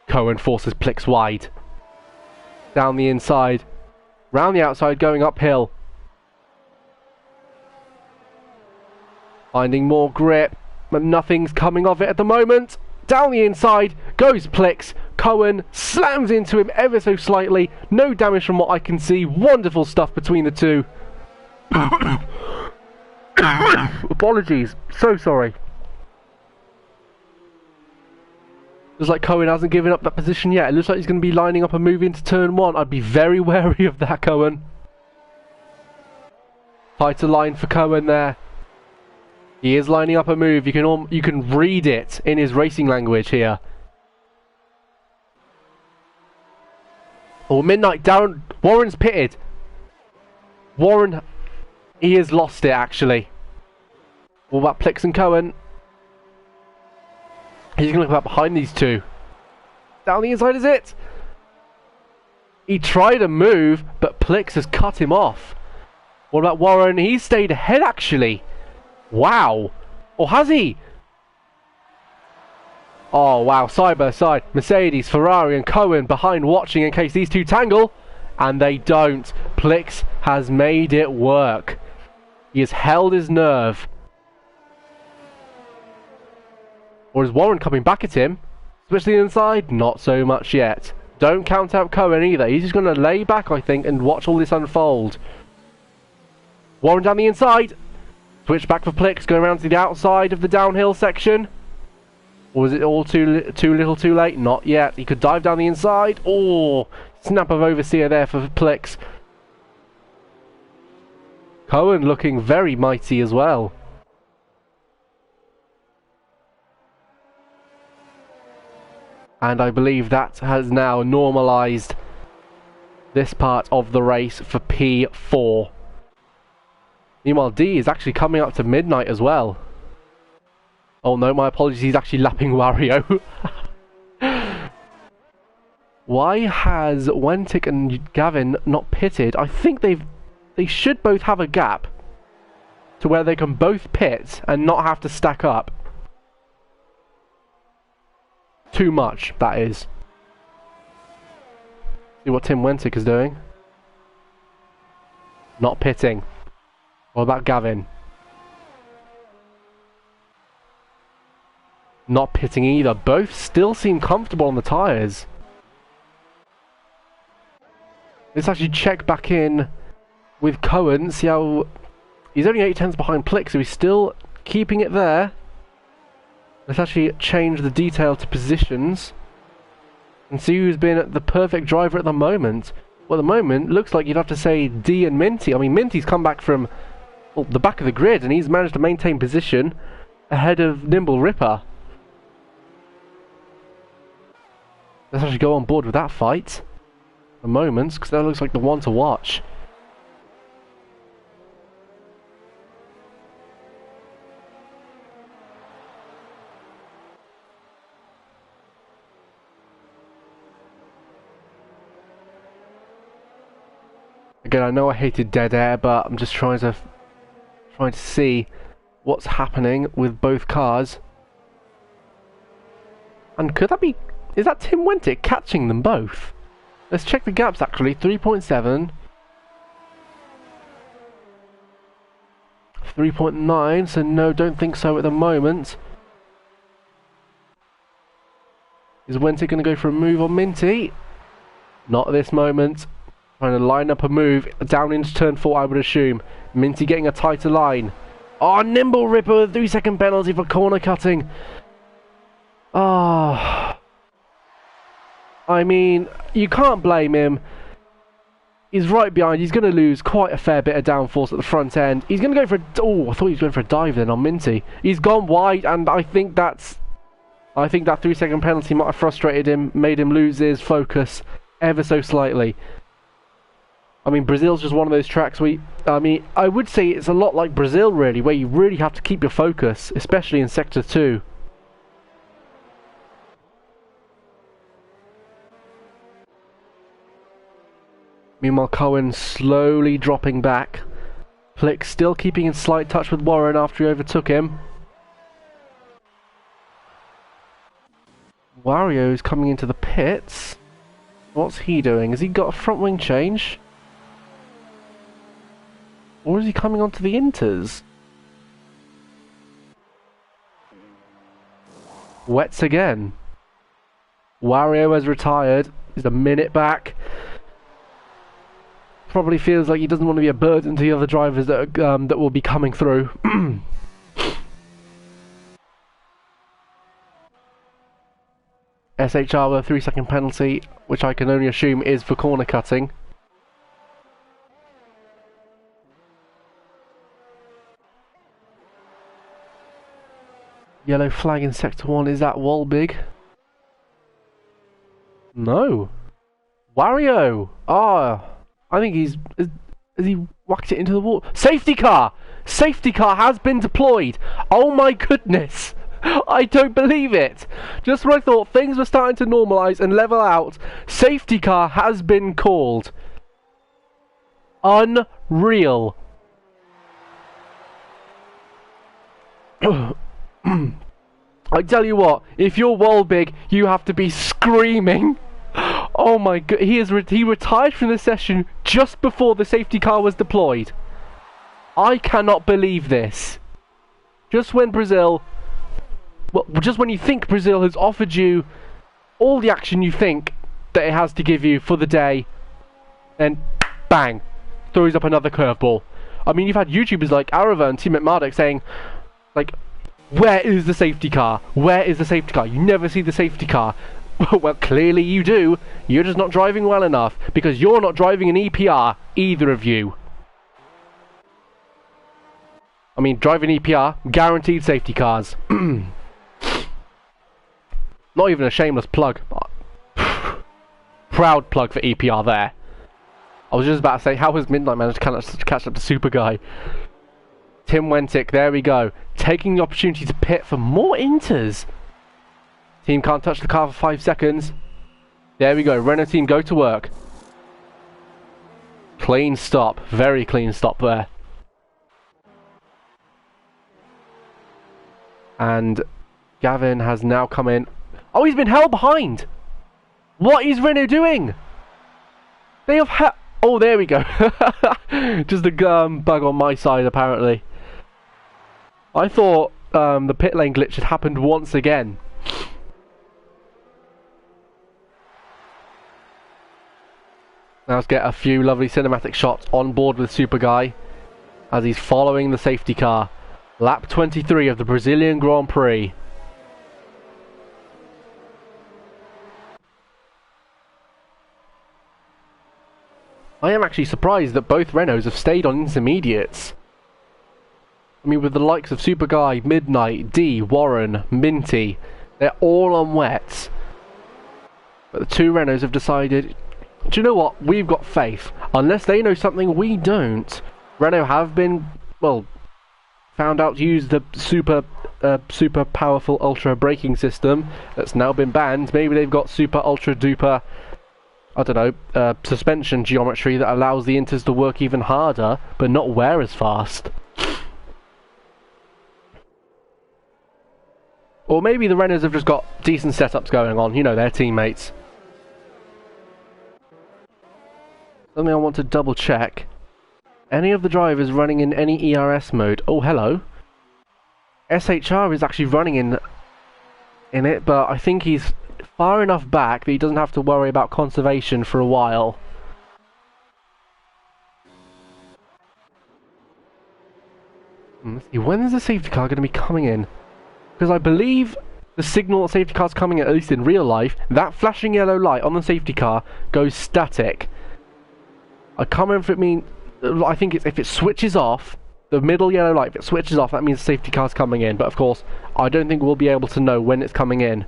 Cohen forces Plix wide. Down the inside. Round the outside, going uphill. Finding more grip, but nothing's coming of it at the moment. Down the inside goes Plix. Cohen slams into him ever so slightly. No damage from what I can see. Wonderful stuff between the two. Apologies. So sorry. Looks like Cohen hasn't given up that position yet. It looks like he's going to be lining up a move into turn 1. I'd be very wary of that, Cohen. Tighter line for Cohen there. He is lining up a move. You can read it in his racing language here. Oh, Midnight down. Warren's pitted. Warren, he has lost it actually. What about Plix and Cohen? He's going to look up behind these two. Down the inside is it. He tried a move, but Plix has cut him off. What about Warren? He's stayed ahead actually. Wow. Or has he? Oh wow, side by side. Mercedes, Ferrari and Cohen behind watching in case these two tangle. And they don't. Plix has made it work. He has held his nerve. Or is Warren coming back at him? Switch to the inside? Not so much yet. Don't count out Cohen either. He's just going to lay back, I think, and watch all this unfold. Warren down the inside. Switch back for Plix, going around to the outside of the downhill section. Or is it all too little too late? Not yet. He could dive down the inside. Oh, snap of overseer there for Plix. Cohen looking very mighty as well. And I believe that has now normalised this part of the race for P4. Meanwhile, D is actually coming up to Midnight as well. Oh no, my apologies, he's actually lapping Wario. Why has Wentic and Gavin not pitted? I think they should both have a gap to where they can both pit and not have to stack up. Too much, that is. See what Tim Wentic is doing. Not pitting. What about Gavin? Not pitting either. Both still seem comfortable on the tyres. Let's actually check back in with Cohen. See how... He's only 8 tenths behind Plix, so he's still keeping it there. Let's actually change the detail to positions. And see who's been the perfect driver at the moment. Well, at the moment, looks like you'd have to say D and Minty. I mean, Minty's come back from the back of the grid, and he's managed to maintain position ahead of Nimble Ripper. Let's actually go on board with that fight for moments, because that looks like the one to watch. Again, I know I hated dead air, but I'm just trying to see what's happening with both cars. And could that be... Is that Tim Wentic catching them both? Let's check the gaps actually. 3.7. 3.9, so no, don't think so at the moment. Is Wentic going to go for a move on Minty? Not at this moment. Trying to line up a move down into turn 4, I would assume. Minty getting a tighter line. Oh, Nimble Ripper with 3-second penalty for corner cutting. Ah. I mean, you can't blame him. He's right behind. He's going to lose quite a fair bit of downforce at the front end. He's going to go for a... Oh, I thought he was going for a dive then on Minty. He's gone wide, and I think that 3-second penalty might have frustrated him, made him lose his focus ever so slightly. I mean, Brazil's just one of those tracks where... I mean, I would say it's a lot like Brazil, really, where you really have to keep your focus, especially in Sector 2. Meanwhile, Cohen slowly dropping back. Plix still keeping in slight touch with Warren after he overtook him. Wario's coming into the pits. What's he doing? Has he got a front wing change? Or is he coming onto the inters? Wets again. Wario has retired. He's a minute back. Probably feels like he doesn't want to be a burden to the other drivers that that will be coming through. SHR with a 3-second penalty, which I can only assume is for corner cutting. Yellow flag in Sector 1, is that Walbig? No. Wario! Ah, I think he's... Has he whacked it into the wall? Safety car! Safety car has been deployed! Oh my goodness! I don't believe it! Just when I thought things were starting to normalise and level out, safety car has been called. Unreal. I tell you what, if you're Walbig, you have to be screaming. Oh my god, he retired from the session just before the safety car was deployed. I cannot believe this. Just when Brazil... Well, just when you think Brazil has offered you all the action you think that it has to give you for the day, then bang, throws up another curveball. I mean, you've had YouTubers like Arava and Team McMardock saying, like, where is the safety car? Where is the safety car? You never see the safety car. Well, clearly you do. You're just not driving well enough, because you're not driving an EPR, either of you. I mean, driving EPR, guaranteed safety cars. Not even a shameless plug. Proud plug for EPR there. I was just about to say, how has Midnight managed to catch up to Super Guy? Tim Wentic, there we go. Taking the opportunity to pit for more inters. Team can't touch the car for 5 seconds. There we go. Renault team, go to work. Clean stop. Very clean stop there. And Gavin has now come in. Oh, he's been held behind. What is Renault doing? They have oh, there we go. Just a bug on my side, apparently. I thought the pit lane glitch had happened once again. Now let's get a few lovely cinematic shots on board with Super Guy as he's following the safety car. Lap 23 of the Brazilian Grand Prix. I am actually surprised that both Renaults have stayed on intermediates. I mean, with the likes of Super Guy, Midnight, D, Warren, Minty, they're all on wets. But the two Renaults have decided, do you know what? We've got faith. Unless they know something we don't. Renault have been, well, found out to use the super powerful ultra braking system that's now been banned. Maybe they've got super ultra duper, I don't know, suspension geometry that allows the inters to work even harder, but not wear as fast. Or maybe the Renaults have just got decent setups going on, you know, their teammates. Something I want to double check. Any of the drivers running in any ERS mode? Oh, hello. SHR is actually running in it, but I think he's far enough back that he doesn't have to worry about conservation for a while. Let's see, when is the safety car going to be coming in? Because I believe the signal that safety car's coming in, at least in real life, that flashing yellow light on the safety car goes static. I can't remember if it means... I think it's if it switches off, the middle yellow light, if it switches off, that means the safety car's coming in. But of course, I don't think we'll be able to know when it's coming in.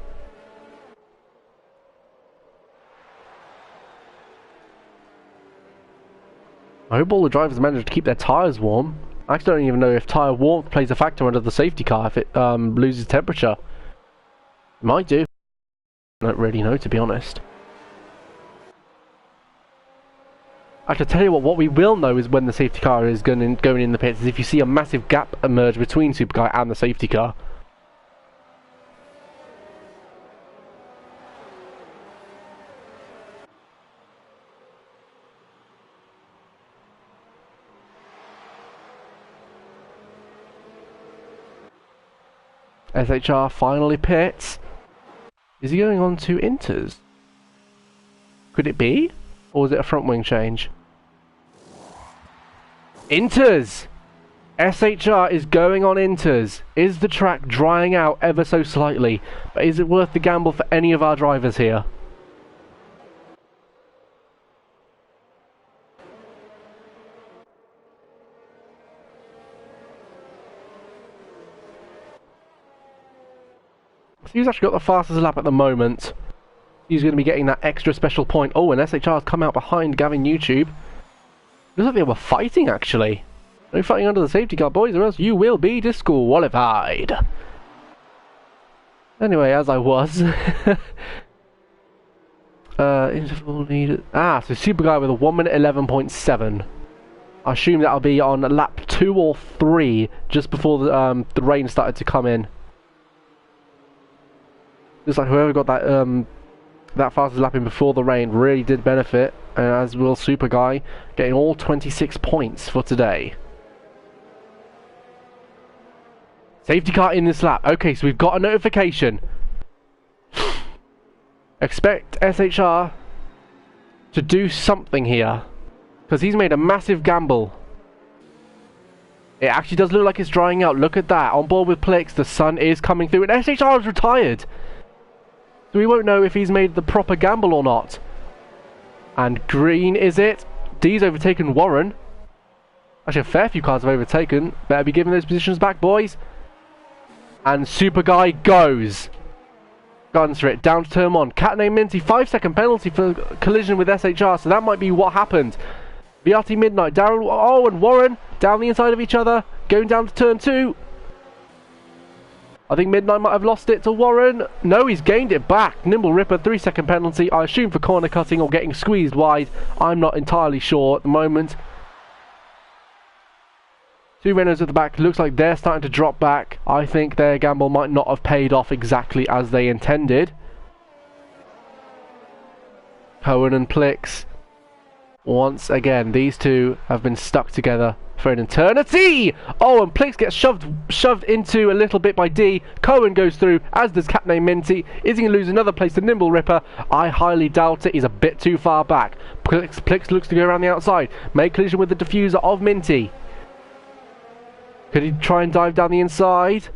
I hope all the drivers manage to keep their tyres warm. I actually don't even know if tyre warmth plays a factor under the safety car if it loses temperature. It might do. I don't really know, to be honest. I can tell you what we will know is when the safety car is going in the pits, is if you see a massive gap emerge between Super Guy and the safety car. SHR finally pits. Is he going on to inters? Could it be? Or is it a front wing change? Inters! SHR is going on inters. Is the track drying out ever so slightly? But is it worth the gamble for any of our drivers here? So he's actually got the fastest lap at the moment. He's going to be getting that extra special point. Oh, and SHR has come out behind Gavin YouTube. Looks like they were fighting, actually. No fighting under the safety car, boys, or else you will be disqualified. Anyway, as I was... interval needed... so Super Guy with a 1 minute 11.7. I assume that'll be on lap 2 or 3, just before the rain started to come in. Looks like whoever got that that fastest lap in before the rain really did benefit, as will Super Guy, getting all 26 points for today. Safety car in this lap. Okay, so we've got a notification. Expect SHR to do something here, because he's made a massive gamble. It actually does look like it's drying out. Look at that. On board with Plix, the sun is coming through, and SHR is retired. So we won't know if he's made the proper gamble or not. And green is it. D's overtaken Warren. Actually, a fair few cars have overtaken. Better be giving those positions back, boys. And Super Guy goes. Guns for it. Down to turn 1. Cat named Minty. 5-second penalty for collision with SHR. So that might be what happened. VRT Midnight. Darren. Oh, and Warren down the inside of each other. Going down to turn 2. I think Midnight might have lost it to Warren. No, he's gained it back. Nimble Ripper, 3-second penalty. I assume for corner cutting or getting squeezed wide. I'm not entirely sure at the moment. 2 Renaults at the back. Looks like they're starting to drop back. I think their gamble might not have paid off exactly as they intended. Cohen and Plix. Once again, these two have been stuck together for an eternity. Oh, and Plix gets shoved into a little bit by D. Cohen goes through, as does Captain Minty. Is he going to lose another place to Nimble Ripper? I highly doubt it. He's a bit too far back. Plix looks to go around the outside. Make collision with the diffuser of Minty. Could he try and dive down the inside?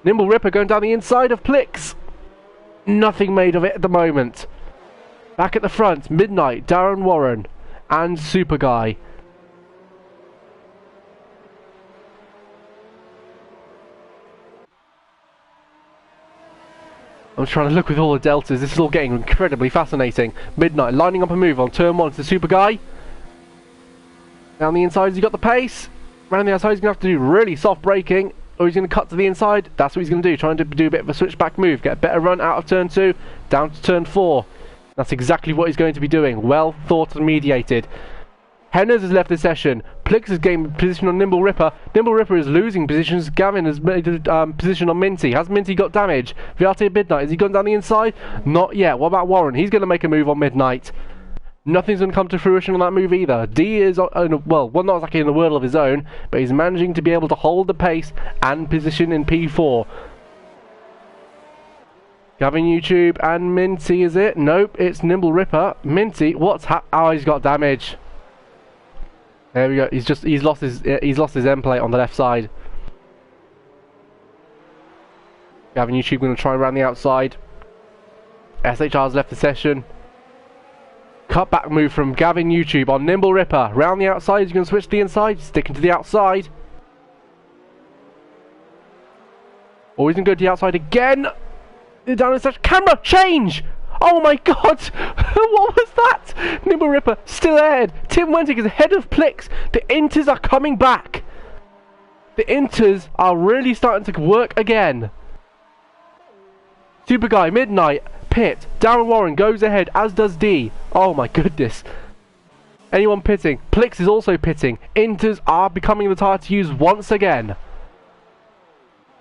Nimble Ripper going down the inside of Plix. Nothing made of it at the moment. Back at the front, Midnight, Darren Warren, and Super Guy. I'm trying to look with all the deltas. This is all getting incredibly fascinating. Midnight lining up a move on turn 1 to Super Guy. Down the inside, has he got the pace? Around the outside, he's going to have to do really soft braking, or he's going to cut to the inside. That's what he's going to do, trying to do a bit of a switchback move, get a better run out of turn 2, down to turn 4. That's exactly what he's going to be doing. Well thought and mediated. Henners has left the session. Plix has gained position on Nimble Ripper. Nimble Ripper is losing positions. Gavin has made a position on Minty. Has Minty got damage? VRT at Midnight. Has he gone down the inside? Not yet. What about Warren? He's going to make a move on Midnight. Nothing's going to come to fruition on that move either. D is, well, not exactly in a world of his own, but he's managing to be able to hold the pace and position in P4. Gavin YouTube and Minty, is it? Nope, it's Nimble Ripper. Minty, oh, he's got damage. There we go. He's lost his end plate on the left side. Gavin YouTube going to try around the outside. SHR's left the session. Cut back move from Gavin YouTube on Nimble Ripper. Round the outside, he's going to switch to the inside, sticking to the outside. Oh, he's going to go to the outside again. Down in such camera change. Oh my god, what was that? Nimble Ripper still ahead. Tim Wentig is ahead of Plix. The inters are coming back. The inters are really starting to work again. Super Guy, Midnight, pit. Darren Warren goes ahead, as does D. Oh my goodness. Anyone pitting? Plix is also pitting. Inters are becoming the tyre to use once again.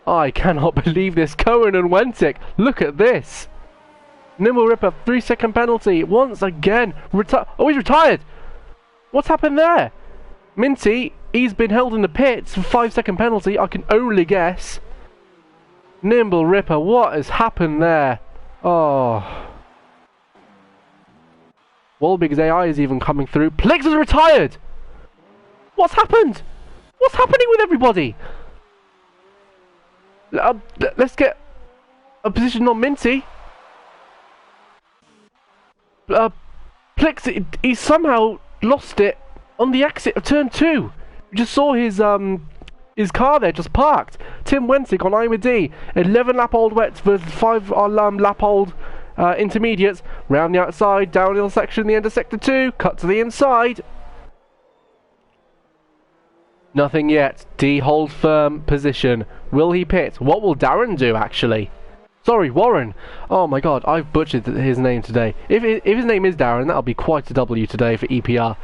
I cannot believe this. Cohen and Wentic, look at this. Nimble Ripper, 3-second penalty once again. Oh, he's retired. What's happened there? Minty, he's been held in the pits for 5-second penalty. I can only guess. Nimble Ripper, what has happened there? Oh. Walbig's AI is even coming through. Plix is retired. What's happened? What's happening with everybody? Let's get a position on Minty. Plix, he somehow lost it on the exit of turn 2. We just saw his car there just parked. Tim Wentic on IMD, 11 lap old wets versus 5 lap old intermediates. Round the outside, downhill section, the end of sector 2, cut to the inside. Nothing yet. D hold firm position. Will he pit? What will Darren do, actually? Sorry, Warren. Oh my god, I've butchered his name today. If his name is Darren, that'll be quite a W today for EPR.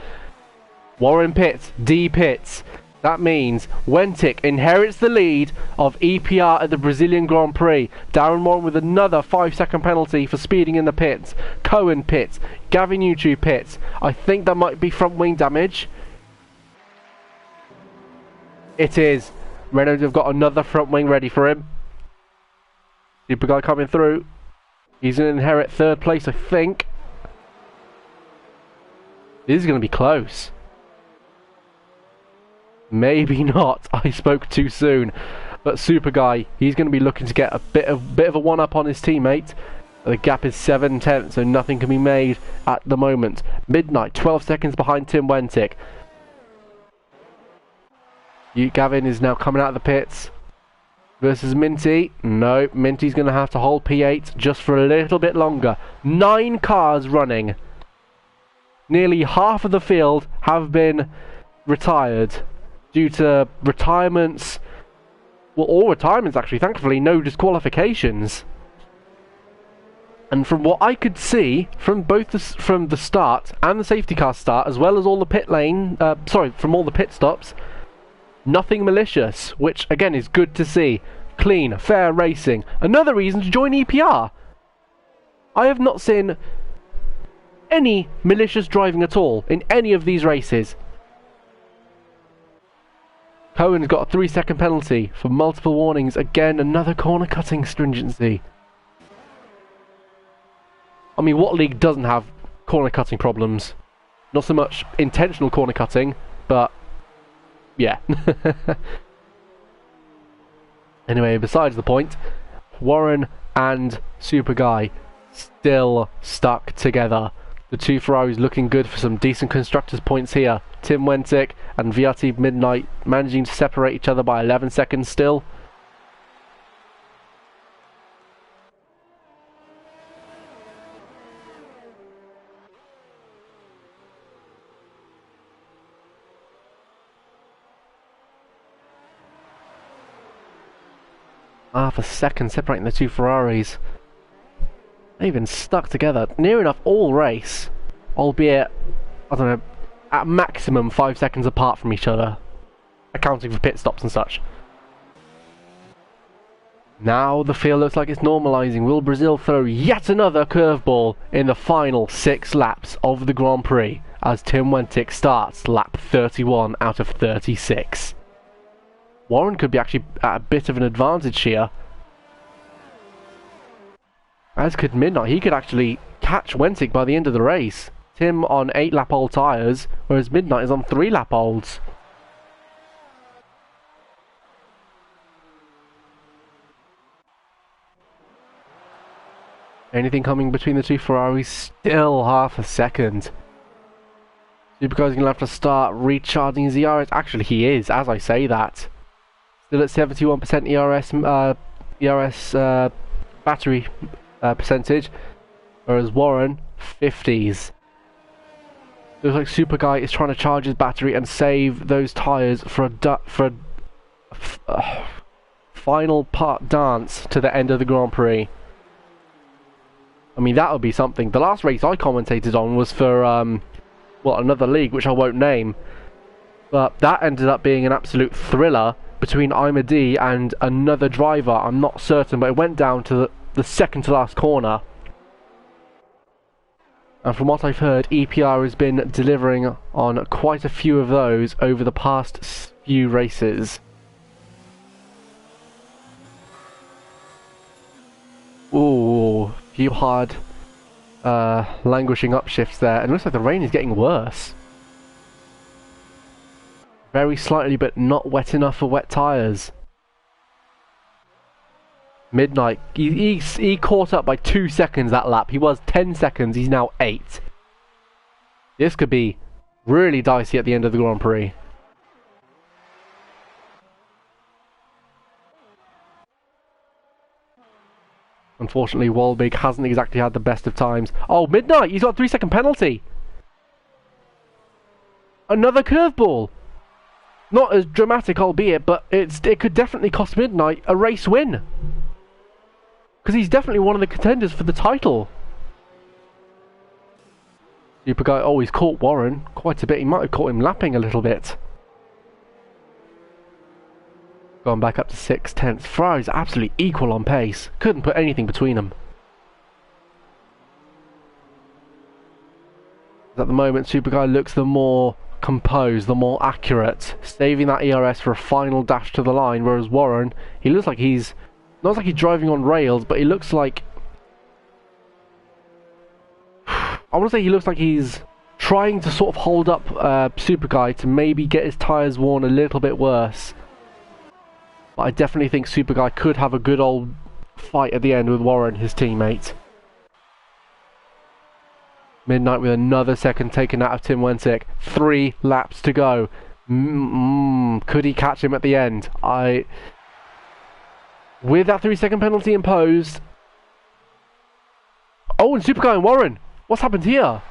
Warren pits. D pits. That means Wentic inherits the lead of EPR at the Brazilian Grand Prix. Darren Warren with another 5-second penalty for speeding in the pits. Cohen pits. Gavin YouTube pits. I think that might be front wing damage. It is. Renault have got another front wing ready for him. Super guy coming through. He's going to inherit 3rd place, I think. This is going to be close. Maybe not. I spoke too soon. But Super guy, he's going to be looking to get a bit of a one-up on his teammate. The gap is 7/10, so nothing can be made at the moment. Midnight, 12 seconds behind Tim Wentic. Gavin is now coming out of the pits versus Minty. No, Minty's going to have to hold P8 just for a little bit longer. 9 cars running. Nearly half of the field have been retired due to retirements. Well, all retirements actually, thankfully, no disqualifications. And from what I could see, from both from the start and the safety car start, as well as all the pit lane, from all the pit stops, nothing malicious, which again is good to see. Clean, fair racing. Another reason to join EPR. I have not seen any malicious driving at all in any of these races. Cohen's got a 3-second penalty for multiple warnings. Again, another corner cutting stringency. I mean, what league doesn't have corner cutting problems? Not so much intentional corner cutting, but yeah. Anyway, besides the point, Warren and Super Guy still stuck together. The two Ferraris looking good for some decent constructors points here. Tim Wentic and VRT Midnight managing to separate each other by 11 seconds still. Half a second separating the two Ferraris. They've been stuck together near enough all race, albeit, I don't know, at maximum 5 seconds apart from each other, accounting for pit stops and such. Now the field looks like it's normalising. Will Brazil throw yet another curveball in the final 6 laps of the Grand Prix as Tim Wentic starts lap 31 out of 36? Warren could be actually at a bit of an advantage here. As could Midnight. He could actually catch Wentic by the end of the race. Tim on 8 lap old tyres, whereas Midnight is on 3 lap olds. Anything coming between the two Ferraris? Still half a second. Supercar's going to have to start recharging his ERS. Actually, he is, as I say that. Still at 71% ERS battery percentage, whereas Warren 50s. Looks like Super Guy is trying to charge his battery and save those tyres for a final part dance to the end of the Grand Prix. I mean, that would be something. The last race I commentated on was for well, another league which I won't name, but that ended up being an absolute thriller between Imadi and another driver. I'm not certain, but it went down to the second to last corner. And from what I've heard, EPR has been delivering on quite a few of those over the past few races. Ooh, few hard languishing upshifts there, and it looks like the rain is getting worse. Very slightly, but not wet enough for wet tyres. Midnight, he caught up by 2 seconds that lap. He was 10 seconds, he's now 8. This could be really dicey at the end of the Grand Prix. Unfortunately, Walbig hasn't exactly had the best of times. Oh, Midnight, he's got a 3-second penalty. Another curveball. Not as dramatic, albeit, but it could definitely cost Midnight a race win. Because he's definitely one of the contenders for the title. Super Guy, oh, he's caught Warren quite a bit. He might have caught him lapping a little bit. Gone back up to 6/10. Ferrari's absolutely equal on pace. Couldn't put anything between them. At the moment, Super Guy looks the more composed, the more accurate, saving that ERS for a final dash to the line, whereas Warren, he looks like he's not like he's driving on rails, but he looks like I want to say he looks like he's trying to sort of hold up Super Guy to maybe get his tyres worn a little bit worse. But I definitely think Super Guy could have a good old fight at the end with Warren, his teammate. Midnight with another second taken out of Tim Wensick. 3 laps to go. Could he catch him at the end? With that 3-second penalty imposed. Oh, and Super Guy and Warren. What's happened here?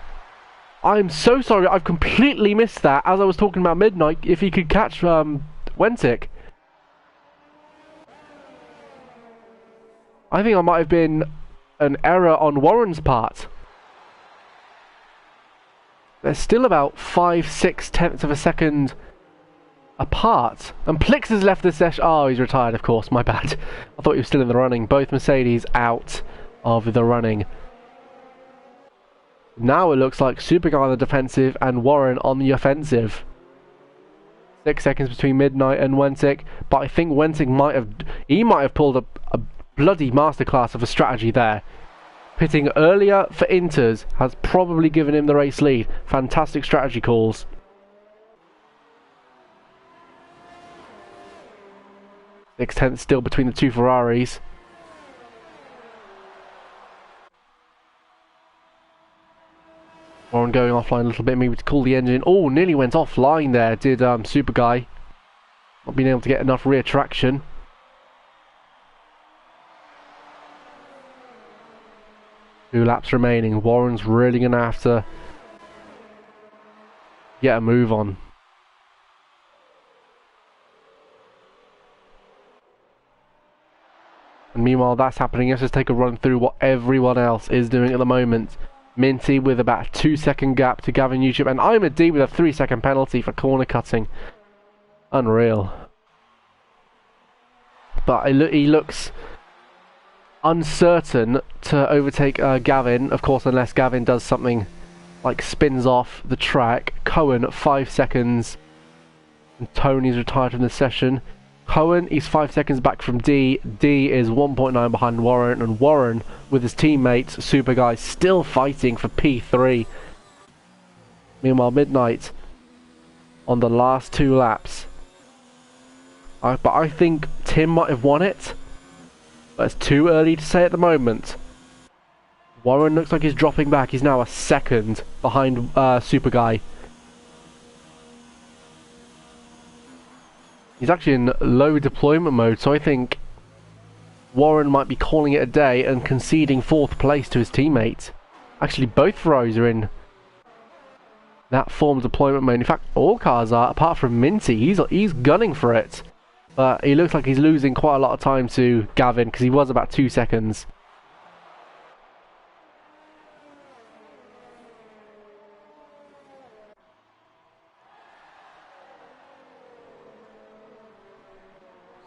I'm so sorry. I've completely missed that as I was talking about Midnight. If he could catch Wensick. I think I might have been an error on Warren's part. They're still about 5/6 of a second apart. And Plix has left the session. Oh, he's retired, of course. My bad. I thought he was still in the running. Both Mercedes out of the running. Now it looks like Super Guy on the defensive and Warren on the offensive. 6 seconds between Midnight and Wensick. But I think Wensick might have pulled a bloody masterclass of a strategy there. Pitting earlier for Inters has probably given him the race lead. Fantastic strategy calls. 6/10 still between the two Ferraris. Warren going offline a little bit, maybe to cool the engine. Oh, nearly went offline there, did Super Guy. Not being able to get enough rear traction. 2 laps remaining. Warren's really going to have to get a move on. And meanwhile that's happening, let's just take a run through what everyone else is doing at the moment. Minty with about a 2-second gap to Gavin Newsham, and I'm a D with a 3-second penalty for corner cutting. Unreal. But he looks uncertain to overtake Gavin, of course, unless Gavin does something like spins off the track. Cohen 5 seconds, and Tony's retired from the session. Cohen, he's 5 seconds back from D. D is 1.9 behind Warren, and Warren with his teammates Super Guy still fighting for P3. Meanwhile, Midnight on the last 2 laps. But I think Tim might have won it. But it's too early to say at the moment. Warren looks like he's dropping back. He's now a second behind Super Guy. He's actually in low deployment mode, so I think Warren might be calling it a day and conceding 4th place to his teammate. Actually, both Ferraris are in that form of deployment mode. In fact, all cars are, apart from Minty. He's gunning for it. But he looks like he's losing quite a lot of time to Gavin, because he was about 2 seconds.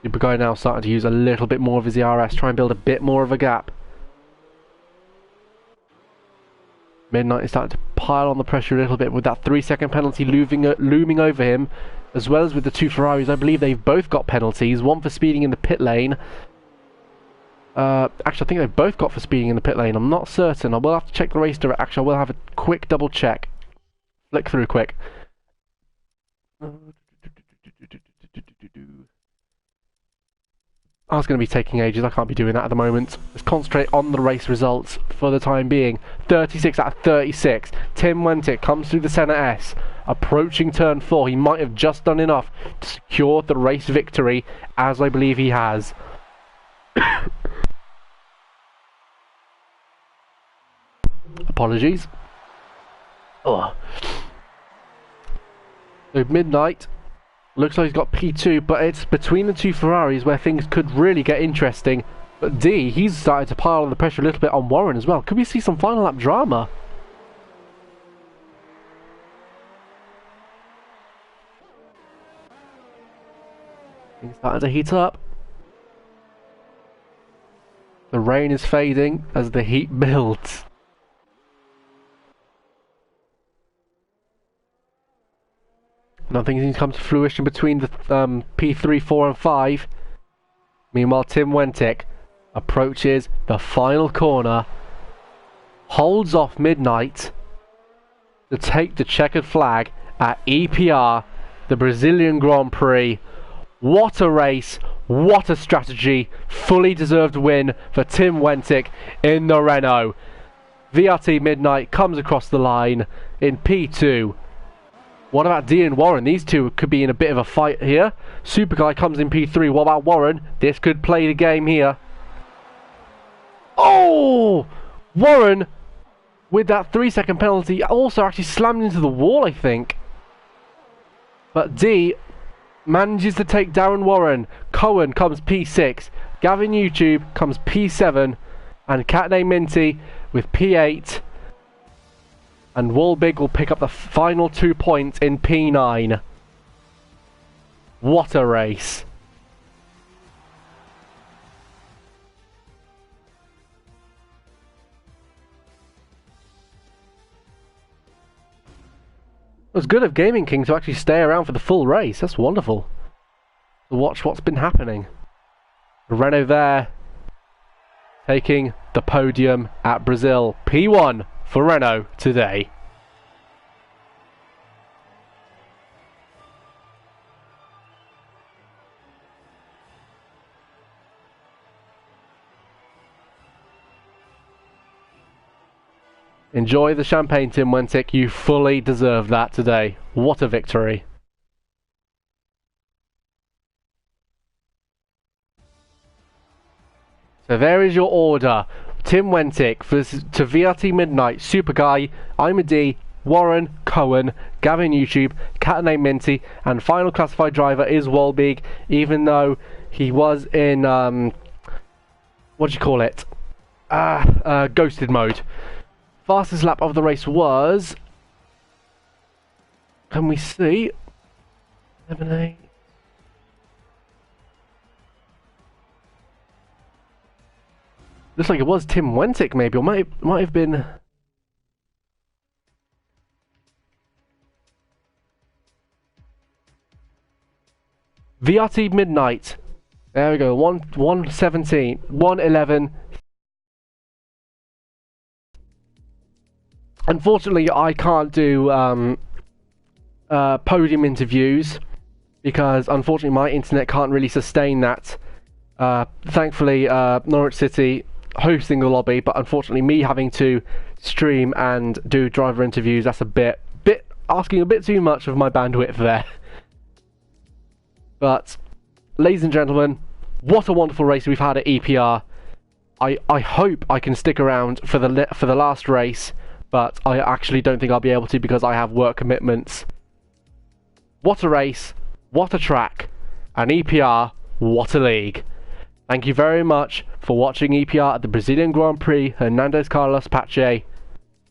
Super Guy now starting to use a little bit more of his ERS, try and build a bit more of a gap. Midnight is starting to pile on the pressure a little bit with that 3-second penalty looming over him, as well as with the 2 Ferraris. I believe they've both got penalties, one for speeding in the pit lane. Actually, I think they've both got for speeding in the pit lane. I'm not certain. I will have to check the race direct. Actually, I will have a quick double check. Flick through quick. That's going to be taking ages. I can't be doing that at the moment. Let's concentrate on the race results for the time being. 36 out of 36. Tim Wentic comes through the centre S. Approaching turn 4. He might have just done enough to secure the race victory, as I believe he has. Apologies. Oh. So Midnight looks like he's got P2, but it's between the two Ferraris where things could really get interesting. But D, he's started to pile on the pressure a little bit on Warren as well. Could we see some final lap drama? Things starting to heat up. The rain is fading as the heat builds. Nothing seems to come to fruition between the P3, 4 and 5. Meanwhile, Tim Wentic approaches the final corner, holds off Midnight to take the checkered flag at EPR, the Brazilian Grand Prix. What a race, what a strategy, fully deserved win for Tim Wentic in the Renault. VRT Midnight comes across the line in P2. What about D and Warren? These two could be in a bit of a fight here. Super Guy comes in P3. What about Warren? This could play the game here. Oh! Warren, with that 3-second penalty, also actually slammed into the wall, I think. But D manages to take down Warren. Cohen comes P6. Gavin YouTube comes P7. And Catname Minty with P8. And Walbig will pick up the final 2 points in P9. What a race. It was good of Gaming King to actually stay around for the full race. That's wonderful. To watch what's been happening. Renault there, taking the podium at Brazil. P1 for Renault today. Enjoy the champagne, Tim Wentic. You fully deserve that today. What a victory. So there is your order. Tim Wentic to VRT Midnight, Super Guy, I'm a D, Warren, Cohen, Gavin YouTube, Catname Minty, and final classified driver is Walbig, even though he was in, what do you call it? Ghosted mode. Fastest lap of the race was, can we see? 7-8. Looks like it was Tim Wentic, maybe, or might have been. VRT Midnight. There we go. 117, 111. Unfortunately, I can't do podium interviews because unfortunately my internet can't really sustain that. Thankfully, Norwich City hosting the lobby, but unfortunately me having to stream and do driver interviews, that's a bit asking a bit too much of my bandwidth there. But ladies and gentlemen, what a wonderful race we've had at EPR. I hope I can stick around for the last race, but I actually don't think I'll be able to because I have work commitments. What a race, what a track, and EPR, what a league. Thank you very much for watching EPR at the Brazilian Grand Prix Hernandez Carlos Pache,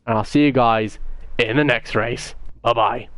and I'll see you guys in the next race. Bye bye.